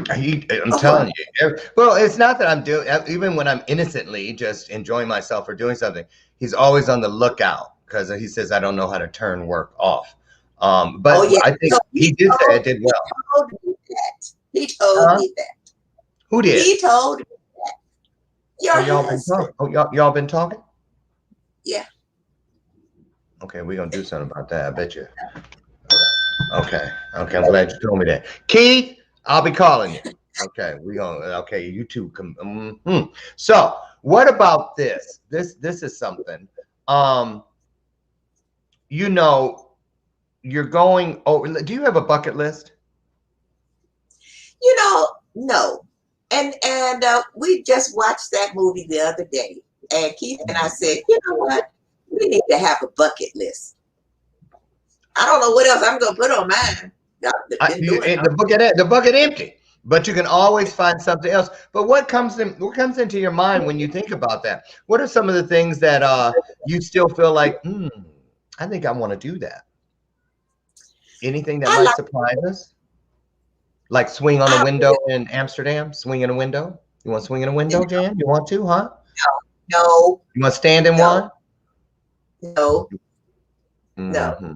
Speaker 3: I'm telling you. Well, it's not that I'm doing, even when I'm innocently just enjoying myself or doing something, he's always on the lookout because he says I don't know how to turn work off.
Speaker 4: oh
Speaker 3: But
Speaker 4: yeah,
Speaker 3: I think
Speaker 4: so
Speaker 3: he did say I did well.
Speaker 4: told me that. He told
Speaker 3: Huh?
Speaker 4: me that.
Speaker 3: Who did?
Speaker 4: He told me that. Your
Speaker 3: Oh, y'all been
Speaker 4: husband.
Speaker 3: talking. Oh, y'all been talking?
Speaker 4: Yeah.
Speaker 3: Okay, we're gonna do something about that. I bet you. Okay. Okay, I'm glad you told me that. Keith, I'll be calling you. Okay, we gonna. Okay, you two come. So, what about this? This is something. Um, you know, you're going. Oh, do you have a bucket list?
Speaker 4: You know, no. And we just watched that movie the other day. And Keith and I said, you know what? We need to have a bucket list. I don't know what else I'm gonna put on mine. Y'all been doing it.
Speaker 3: The bucket empty. But you can always find something else. But what comes into your mind when you think about that? What are some of the things that you still feel like, I think I want to do that? Anything that
Speaker 4: I
Speaker 3: might
Speaker 4: like
Speaker 3: surprise us? Like swing on a
Speaker 4: I
Speaker 3: window in Amsterdam? Swing in a window? You want to swing in a window, Jan? You want to, huh?
Speaker 4: no,
Speaker 3: You want to stand in
Speaker 4: no,
Speaker 3: one?
Speaker 4: no, no.
Speaker 3: Mm-hmm.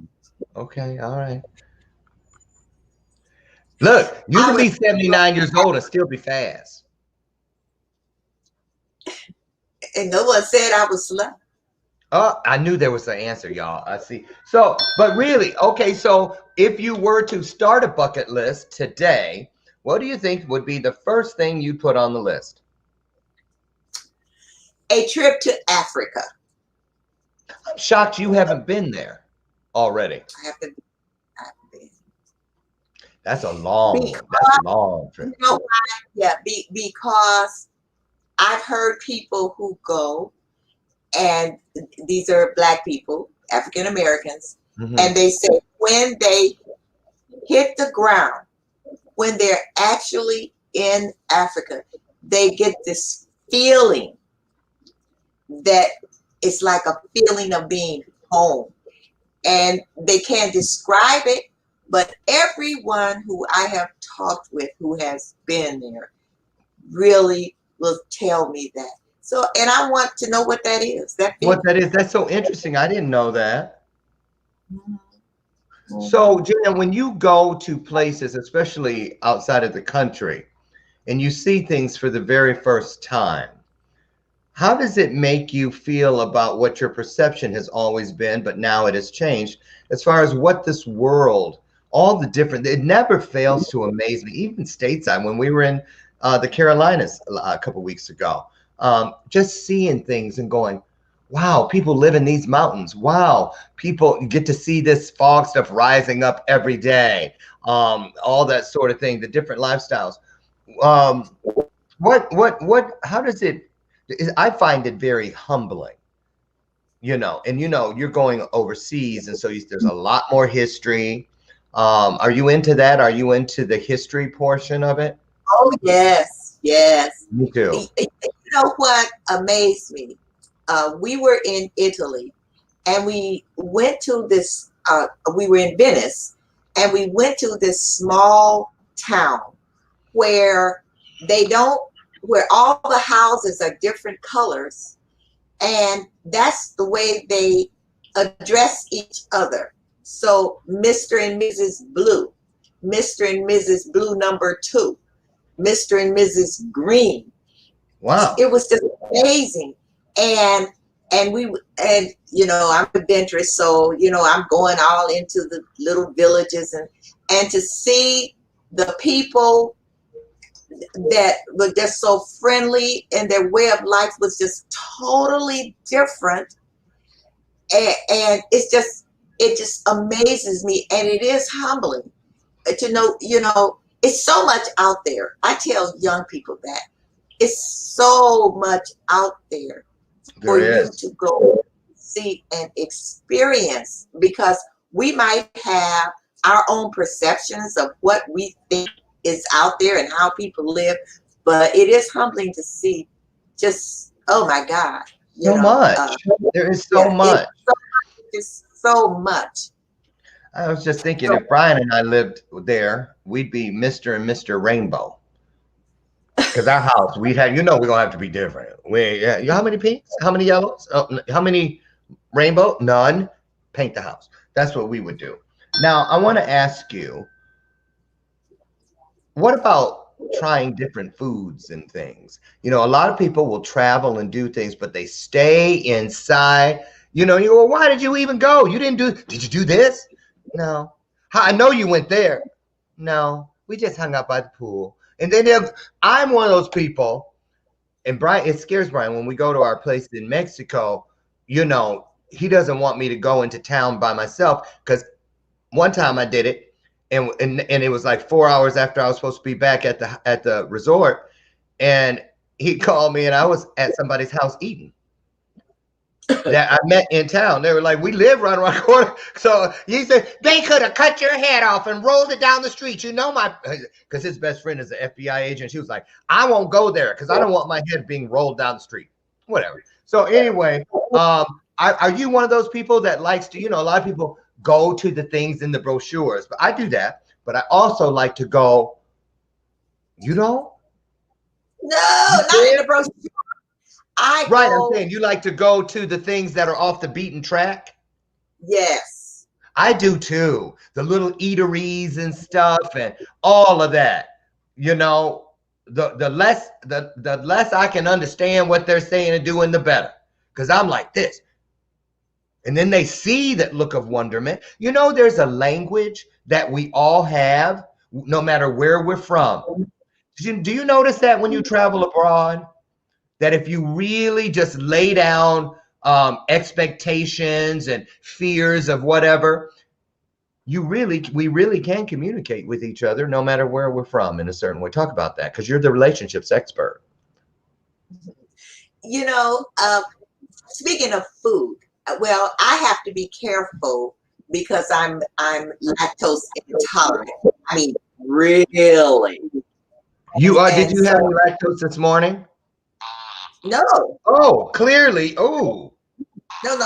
Speaker 3: Okay, all right. Look, you
Speaker 4: I
Speaker 3: can
Speaker 4: would
Speaker 3: be 79 years old and still be fast.
Speaker 4: and no one said I was slow.
Speaker 3: Oh, I knew there was an answer, y'all. I see. So, but really, okay, so if you were to start a bucket list today, what do you think would be the first thing you put on the list?
Speaker 4: A trip to Africa.
Speaker 3: I'm shocked you haven't been there already.
Speaker 4: I have to be.
Speaker 3: That's a long
Speaker 4: Because,
Speaker 3: one. That's a long
Speaker 4: you
Speaker 3: trip.
Speaker 4: know why? Yeah, because I've heard people who go, and these are Black people, African Americans, and they say when they hit the ground, when they're actually in Africa, they get this feeling that it's like a feeling of being home. And they can't describe it, but everyone who I have talked with who has been there really will tell me that. So, and I want to know what that is. That feeling.
Speaker 3: What that is, that's so interesting. I didn't know that.
Speaker 4: Mm-hmm.
Speaker 3: So, Jan, when you go to places, especially outside of the country, and you see things for the very first time, how does it make you feel about what your perception has always been, but now it has changed as far as what this world, all the different, it never fails to amaze me, even stateside. When we were in the Carolinas a couple of weeks ago, just seeing things and going, wow, people live in these mountains. Wow, people get to see this fog stuff rising up every day. All that sort of thing, the different lifestyles. How does it, I find it very humbling, and you're going overseas. And so there's a lot more history. Are you into that? Are you into the history portion of it?
Speaker 4: Oh, yes, yes.
Speaker 3: Me too.
Speaker 4: You know what amazed me? We were in Italy, and we went to this, we were in Venice, and we went to this small town where where all the houses are different colors, and that's the way they address each other. So Mr. and Mrs. Blue, Mr. and Mrs. Blue number 2, Mr. and Mrs. Green.
Speaker 3: Wow.
Speaker 4: It was just amazing. And I'm adventurous, so I'm going all into the little villages, and to see the people that were just so friendly, and their way of life was just totally different. And it just amazes me, and it is humbling to know, it's so much out there. I tell young people that it's so much out there for you to go see and experience, because we might have our own perceptions of what we think is out there and how people live, but it is humbling to see just, oh my God,
Speaker 3: So much. There is so much.
Speaker 4: just so much.
Speaker 3: I was just thinking, if Brian and I lived there, we'd be Mr. and Mr. Rainbow. Because our house, we'd have, we're gonna have to be different. How many pinks? How many yellows? How many rainbow? None. Paint the house. That's what we would do. Now, I want to ask you, what about trying different foods and things? A lot of people will travel and do things, but they stay inside. You go, well, why did you even go? Did you do this? No. I know you went there. No, we just hung out by the pool. And then I'm one of those people, and Brian, it scares Brian when we go to our place in Mexico, he doesn't want me to go into town by myself, because one time I did it, and it was like 4 hours after I was supposed to be back at the resort, and he called me, and I was at somebody's house eating that I met in town. They were like, we live right around the corner. So he said, they could have cut your head off and rolled it down the street. Because his best friend is an FBI agent. She was like, I won't go there because I don't want my head being rolled down the street. Whatever. So anyway, are you one of those people that likes to, a lot of people go to the things in the brochures, but I do that. But I also like to go, you don't?
Speaker 4: No, not in the brochure.
Speaker 3: I'm saying you like to go to the things that are off the beaten track.
Speaker 4: Yes,
Speaker 3: I do too. The little eateries and stuff and all of that. The less I can understand what they're saying and doing, the better. Because I'm like this. And then they see that look of wonderment. There's a language that we all have, no matter where we're from. Do you notice that when you travel abroad? That if you really just lay down expectations and fears of whatever, we really can communicate with each other no matter where we're from in a certain way. Talk about that, because you're the relationships expert.
Speaker 4: Speaking of food, well, I have to be careful because I'm lactose intolerant. I mean, really.
Speaker 3: Did you have any lactose this morning?
Speaker 4: No.
Speaker 3: Oh, clearly. Oh.
Speaker 4: No.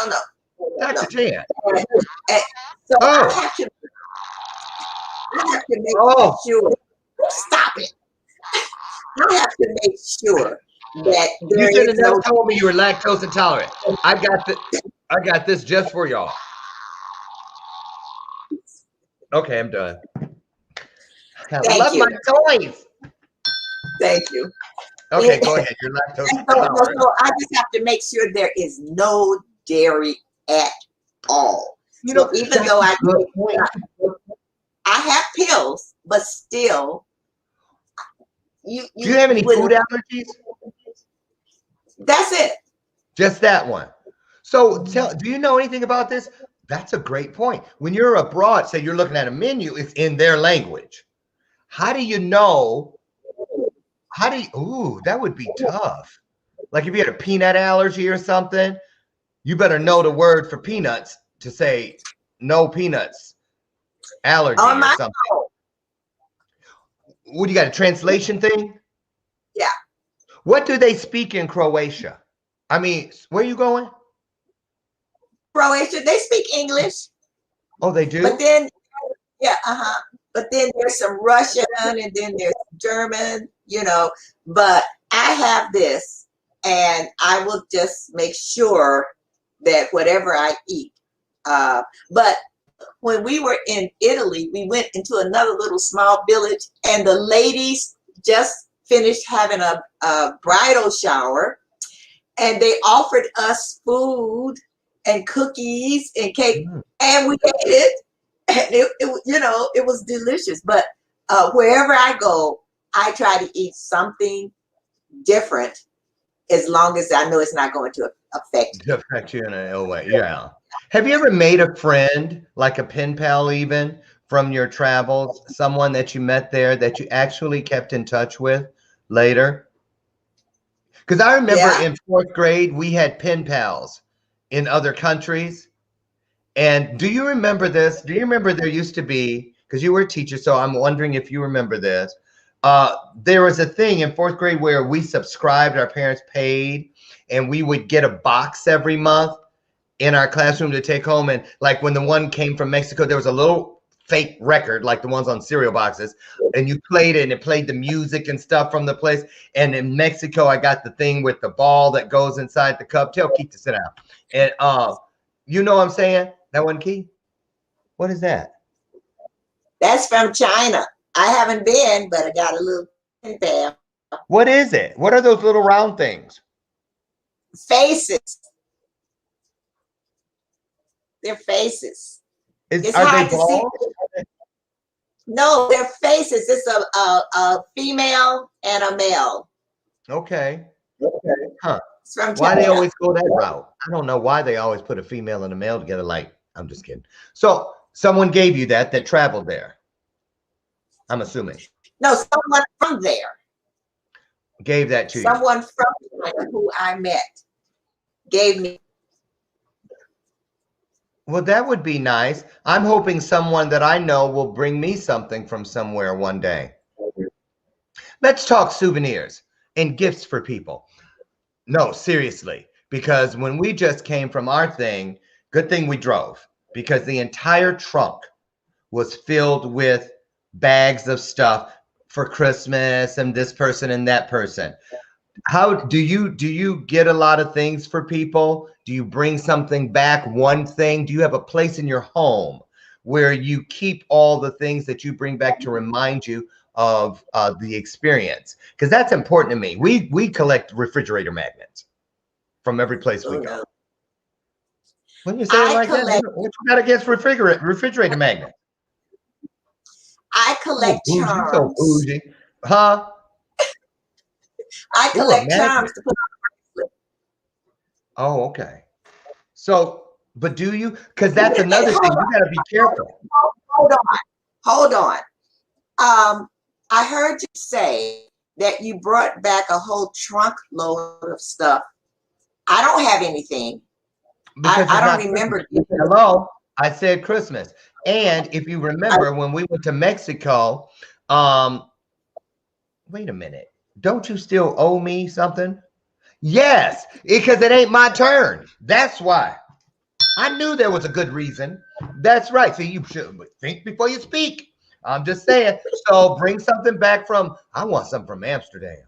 Speaker 3: Dr. Jan.
Speaker 4: So I have to make sure. Stop it. I have to make sure that
Speaker 3: you should have never told me you were lactose intolerant. I got this just for y'all. Okay, I'm done. I love my toys.
Speaker 4: Thank you.
Speaker 3: Okay, go ahead. You're lactose intolerant.
Speaker 4: So I just have to make sure there is no dairy at all. Even though I have pills, but still. Do
Speaker 3: you have any food allergies?
Speaker 4: That's it.
Speaker 3: Just that one. So do you know anything about this? That's a great point. When you're abroad, say you're looking at a menu, it's in their language. How do you know? Ooh, that would be tough. Like if you had a peanut allergy or something, you better know the word for peanuts to say no peanuts allergy or something. What, you got a translation thing?
Speaker 4: Yeah.
Speaker 3: What do they speak in Croatia? I mean, where are you going?
Speaker 4: Croatia, they speak English.
Speaker 3: Oh, they do?
Speaker 4: But then, but then there's some Russian and then there's German, but I have this and I will just make sure that whatever I eat. But when we were in Italy, we went into another little small village and the ladies just finished having a bridal shower and they offered us food and cookies and cake and we ate it. And it was delicious. But wherever I go, I try to eat something different as long as I know it's not going to affect
Speaker 3: you in an ill way. Yeah. Have you ever made a friend, like a pen pal even, from your travels, someone that you met there that you actually kept in touch with later? Because I remember in 4th grade, we had pen pals in other countries. And do you remember this? Do you remember there used to be, because you were a teacher, so I'm wondering if you remember this. There was a thing in 4th grade where we subscribed, our parents paid, and we would get a box every month. in our classroom to take home. And like when the one came from Mexico, there was a little fake record like the ones on cereal boxes, and you played it and it played the music and stuff from the place. And in Mexico, I got the thing with the ball that goes inside the cup. Tell Keith to sit down. And you know what I'm saying? That one, Keith? What is that?
Speaker 4: That's from China. I haven't been, but I got a little there.
Speaker 3: What is it? What are those little round things?
Speaker 4: Faces. They're faces. It's
Speaker 3: Are
Speaker 4: hard
Speaker 3: they
Speaker 4: to
Speaker 3: balls?
Speaker 4: see. No, they're faces. It's a female and a male.
Speaker 3: Okay. Huh.
Speaker 4: It's from
Speaker 3: Why
Speaker 4: China.
Speaker 3: they always go that route? I don't know why they always put a female and a male together. Like, I'm just kidding. So someone gave you that traveled there. I'm assuming.
Speaker 4: No, someone from there.
Speaker 3: Gave that to you.
Speaker 4: Someone from China who I met gave me.
Speaker 3: Well, that would be nice. I'm hoping someone that I know will bring me something from somewhere one day. Let's talk souvenirs and gifts for people. No, seriously, because when we just came from our thing, good thing we drove, because the entire trunk was filled with bags of stuff for Christmas and this person and that person. How do you get a lot of things for people? Do you bring something back, one thing? Do you have a place in your home where you keep all the things that you bring back to remind you of the experience? Because that's important to me. We collect refrigerator magnets from every place we go. When you say it like that, what you got against refrigerator magnets?
Speaker 4: I collect charms.
Speaker 3: So bougie. Huh?
Speaker 4: I collect charms to put on the bracelet.
Speaker 3: Oh, okay. So, but do you? Because that's another thing. You got to be careful.
Speaker 4: Hold on. I heard you say that you brought back a whole trunk load of stuff. I don't have anything. I don't remember.
Speaker 3: Hello, I said Christmas. And if you remember, when we went to Mexico, wait a minute. Don't you still owe me something? Yes, because it ain't my turn. That's why. I knew there was a good reason. That's right. So you should think before you speak. I'm just saying. So bring something back from, I want something from Amsterdam.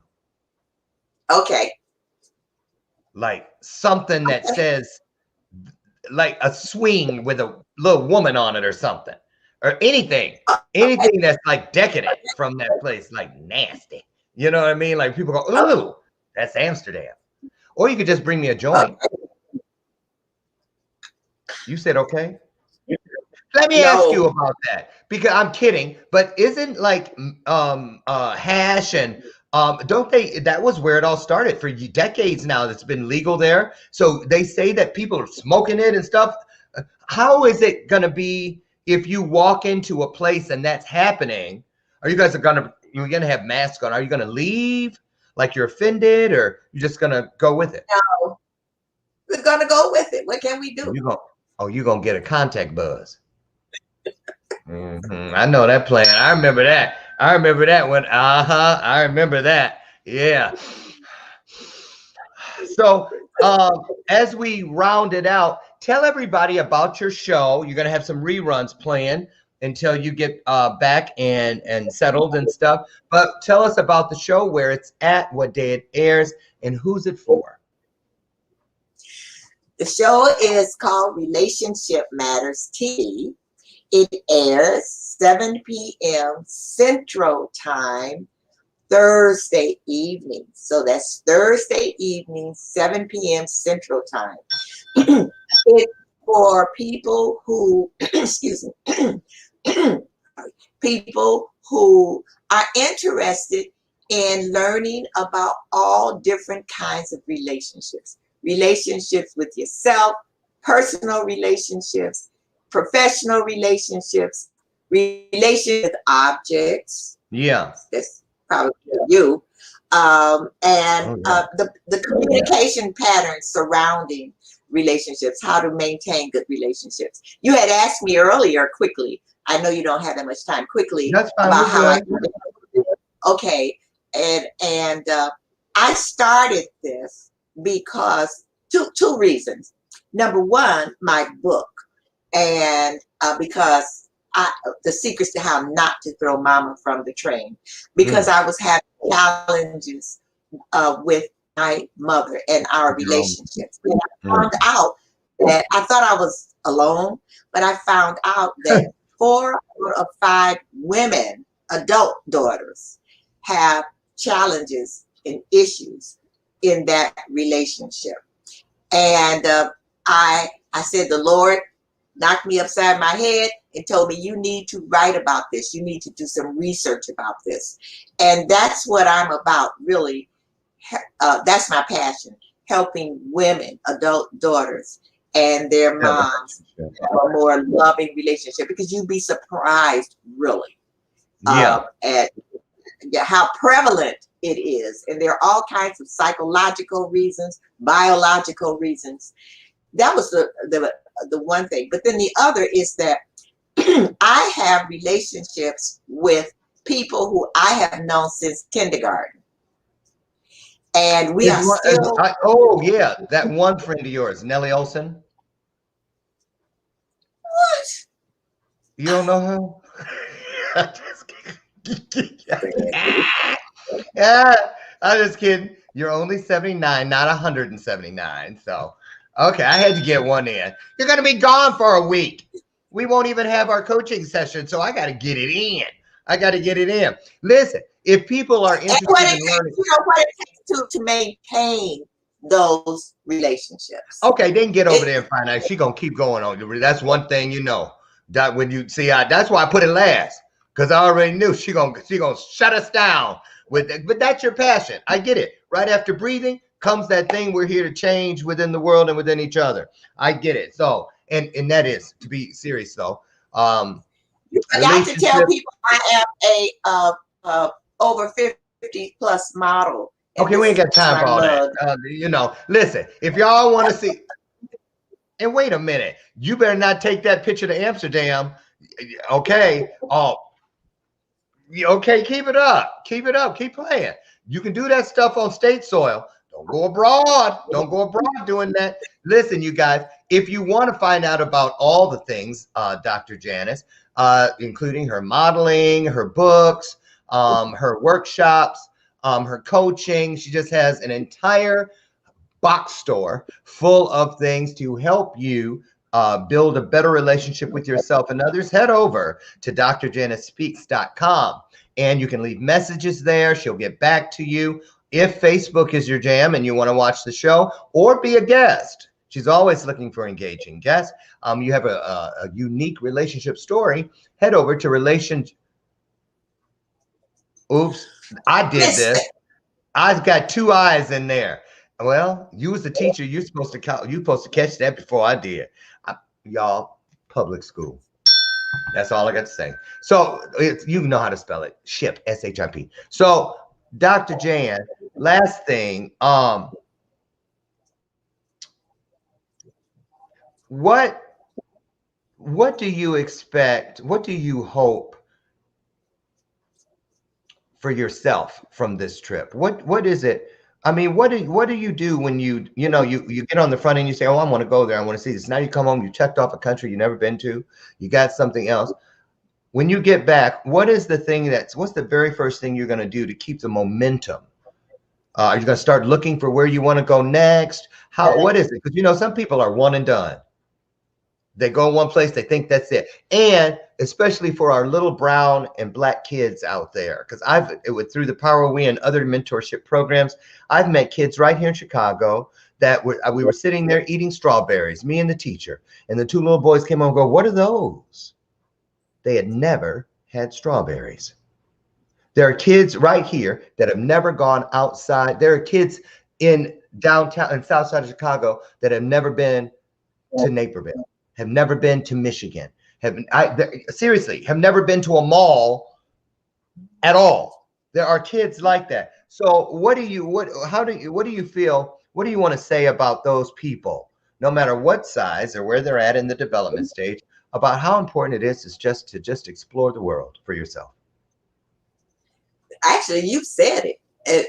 Speaker 4: Okay.
Speaker 3: Like something that says, like a swing with a little woman on it or something. Or anything. Anything that's like decadent from that place. Like nasty. You know what I mean? Like people go, ooh, that's Amsterdam. Or you could just bring me a joint. You said okay? Let me ask you about that, because I'm kidding, but isn't like hash and don't they, that was where it all started for decades now. That's been legal there. So they say that people are smoking it and stuff. How is it going to be if you walk into a place and that's happening? Are you guys you're going to have masks on? Are you going to leave like you're offended, or you're just going to go with it?
Speaker 4: No, we're going to go with it. What can we do?
Speaker 3: You're going to get a contact buzz. I know that plan. I remember that. I remember that one. I remember that. Yeah. So as we round it out, tell everybody about your show. You're going to have some reruns playing until you get back and settled and stuff. But tell us about the show, where it's at, what day it airs, and who's it for.
Speaker 4: The show is called Relationship Matters TV. It airs 7 p.m. Central Time, Thursday evening. So that's Thursday evening, 7 p.m. Central Time. It's for people who, excuse me, people who are interested in learning about all different kinds of relationships. Relationships with yourself, personal relationships, professional relationships, relations with objects.
Speaker 3: Yeah.
Speaker 4: That's probably you. The communication patterns surrounding relationships, how to maintain good relationships. You had asked me earlier quickly. I know you don't have that much time. Quickly about how I. Okay, and I started this because two reasons. number one, my book, and because the secrets to how not to throw mama from the train, because I was having challenges with my mother and our relationships. And I found out that I thought I was alone, but I found out that 4 out of 5 women, adult daughters, have challenges and issues in that relationship. And I said, the Lord knocked me upside my head and told me, you need to write about this. You need to do some research about this. And that's what I'm about, really. That's my passion, helping women, adult daughters, and their moms have a more loving relationship, because you'd be surprised, really, at how prevalent it is. And there are all kinds of psychological reasons, biological reasons. That was the one thing. But then the other is that I have relationships with people who I have known since kindergarten. And we are still.
Speaker 3: Oh, yeah. That one friend of yours, Nellie Olson.
Speaker 4: What?
Speaker 3: You don't know her? Yeah, I'm just kidding. You're only 79, not 179. So, okay, I had to get one in. You're going to be gone for a week. We won't even have our coaching session, so I got to get it in. I got to get it in. Listen, if people are interested in learning,
Speaker 4: you know what it takes to maintain those relationships.
Speaker 3: Okay, then get over there and find out. She's gonna keep going on. That's one thing you know. That when you see, that's why I put it last, because I already knew she gonna shut us down with it. But that's your passion. I get it. Right after breathing comes that thing we're here to change within the world and within each other. I get it. So, and that is, to be serious though.
Speaker 4: I got to tell people I am a over 50 plus model.
Speaker 3: Okay, we ain't got time for all that. You know, listen, if y'all want to see, and wait a minute, you better not take that picture to Amsterdam. Okay. Oh, okay, keep it up. Keep it up. Keep playing. You can do that stuff on state soil. Don't go abroad. Don't go abroad doing that. Listen, you guys, if you want to find out about all the things, Dr. Janice, including her modeling, her books, her workshops, her coaching, she just has an entire box store full of things to help you build a better relationship with yourself and others. Head over to drjanicespeaks.com and you can leave messages there. She'll get back to you. If Facebook is your jam and you want to watch the show or be a guest, she's always looking for engaging guests. You have a unique relationship story. Head over to Oops, I did this. I've got 2 eyes in there. Well, you was the teacher. You're supposed to catch that before I did. Y'all, public school. That's all I got to say. So you know how to spell it. SHIP, S-H-I-P. So Dr. Jan, last thing, what do you expect? What do you hope for yourself from this trip? What is it? I mean, what do you do when you get on the front end, you say, oh, I want to go there, I want to see this. Now you come home, you checked off a country you've never been to, you got something else. When you get back, what's the very first thing you're going to do to keep the momentum? Are you going to start looking for where you want to go next? What is it? Because some people are one and done. They go one place, they think that's it. And especially for our little brown and black kids out there, because through the Power of We and other mentorship programs, I've met kids right here in Chicago that we were sitting there eating strawberries, me and the teacher, and the 2 little boys came on and go, what are those? They had never had strawberries. There are kids right here that have never gone outside. There are kids in downtown and south side of Chicago that have never been to Naperville, have never been to Michigan, seriously, have never been to a mall at all. There are kids like that. So what do you feel? What do you want to say about those people, no matter what size or where they're at in the development stage, about how important it is just to explore the world for yourself?
Speaker 4: Actually, you've said it.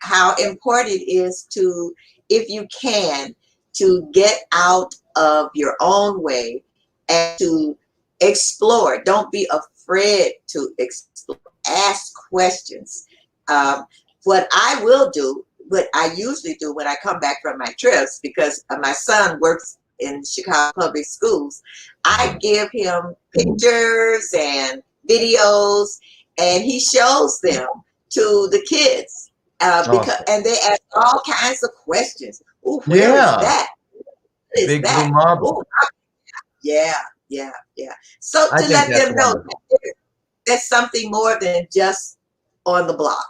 Speaker 4: How important it is to, if you can, to get out of your own way and to explore. Don't be afraid to explore. Ask questions. What I will do, what I usually do when I come back from my trips, because my son works in Chicago public schools, I give him pictures and videos, and he shows them to the kids, and they ask all kinds of questions. Oh, where is that? What is
Speaker 3: Big
Speaker 4: that?
Speaker 3: blue marble.
Speaker 4: Ooh, yeah. So to let them know that there's something more than just on the block.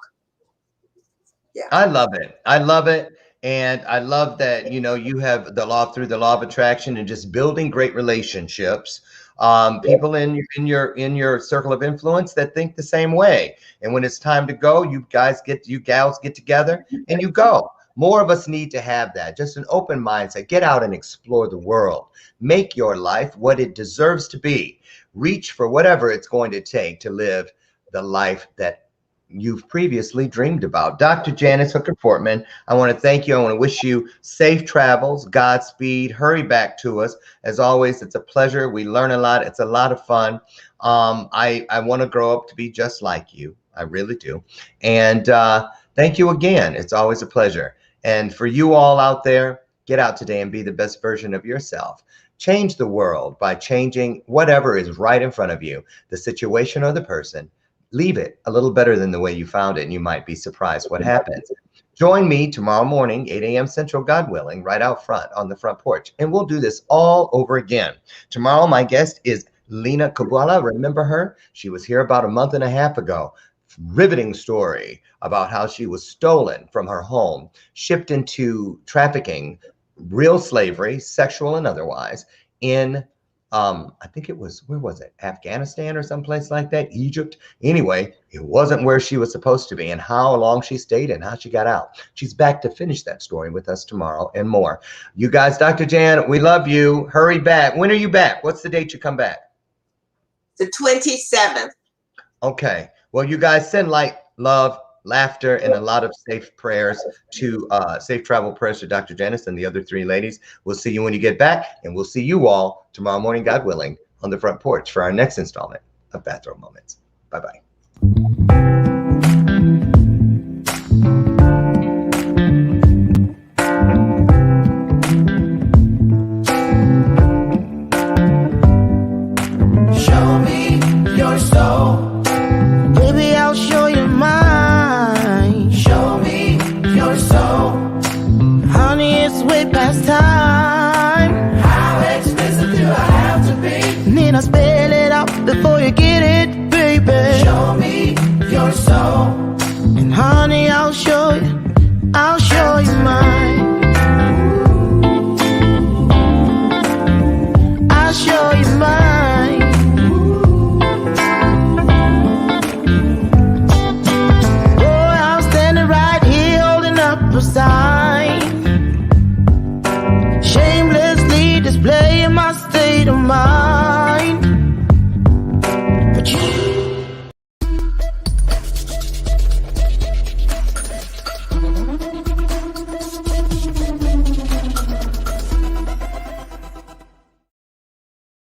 Speaker 4: Yeah.
Speaker 3: I love it. I love it. And I love that, you have through the law of attraction and just building great relationships. People in your circle of influence that think the same way. And when it's time to go, you gals get together and you go. More of us need to have that. Just an open mindset. Get out and explore the world. Make your life what it deserves to be. Reach for whatever it's going to take to live the life that you've previously dreamed about. Dr. Janice Hooker-FORTMAN, I want to thank you. I want to wish you safe travels, Godspeed, hurry back to us. As always, it's a pleasure. We learn a lot. It's a lot of fun. I want to grow up to be just like you. I really do. And thank you again. It's always a pleasure. And for you all out there, get out today and be the best version of yourself. Change the world by changing whatever is right in front of you, the situation or the person. Leave it a little better than the way you found it, and you might be surprised what happens. Join me tomorrow morning, 8 a.m. Central, God willing, right out front on the front porch, and we'll do this all over again. Tomorrow, my guest is Lena Kabula. Remember her? She was here about a month and a half ago. Riveting story about how she was stolen from her home, shipped into trafficking, real slavery, sexual and otherwise, in I think it was, where was it? Afghanistan or someplace like that, Egypt. Anyway, it wasn't where she was supposed to be, and how long she stayed and how she got out. She's back to finish that story with us tomorrow and more. You guys, Dr. Jan, we love you. Hurry back. When are you back? What's the date you come back?
Speaker 4: The 27th.
Speaker 3: Okay. Well, you guys send light, love, laughter, and a lot of safe prayers to safe travel prayers to Dr. Janice and the other three ladies. We'll see you when you get back, and we'll see you all tomorrow morning, God willing, on the front porch for our next installment of Bathrobe Moments. Bye-bye.
Speaker 2: Show me your soul. Baby, I'll show you mine. Show me your soul. Honey, it's way past time. How expensive do I have to be? Need I spell it out before you get it, baby? Show me your soul. And honey, I'll show you mine. I'll show you mine. Boy, I'm standing right here holding up a sign, shamelessly displaying my state of mind.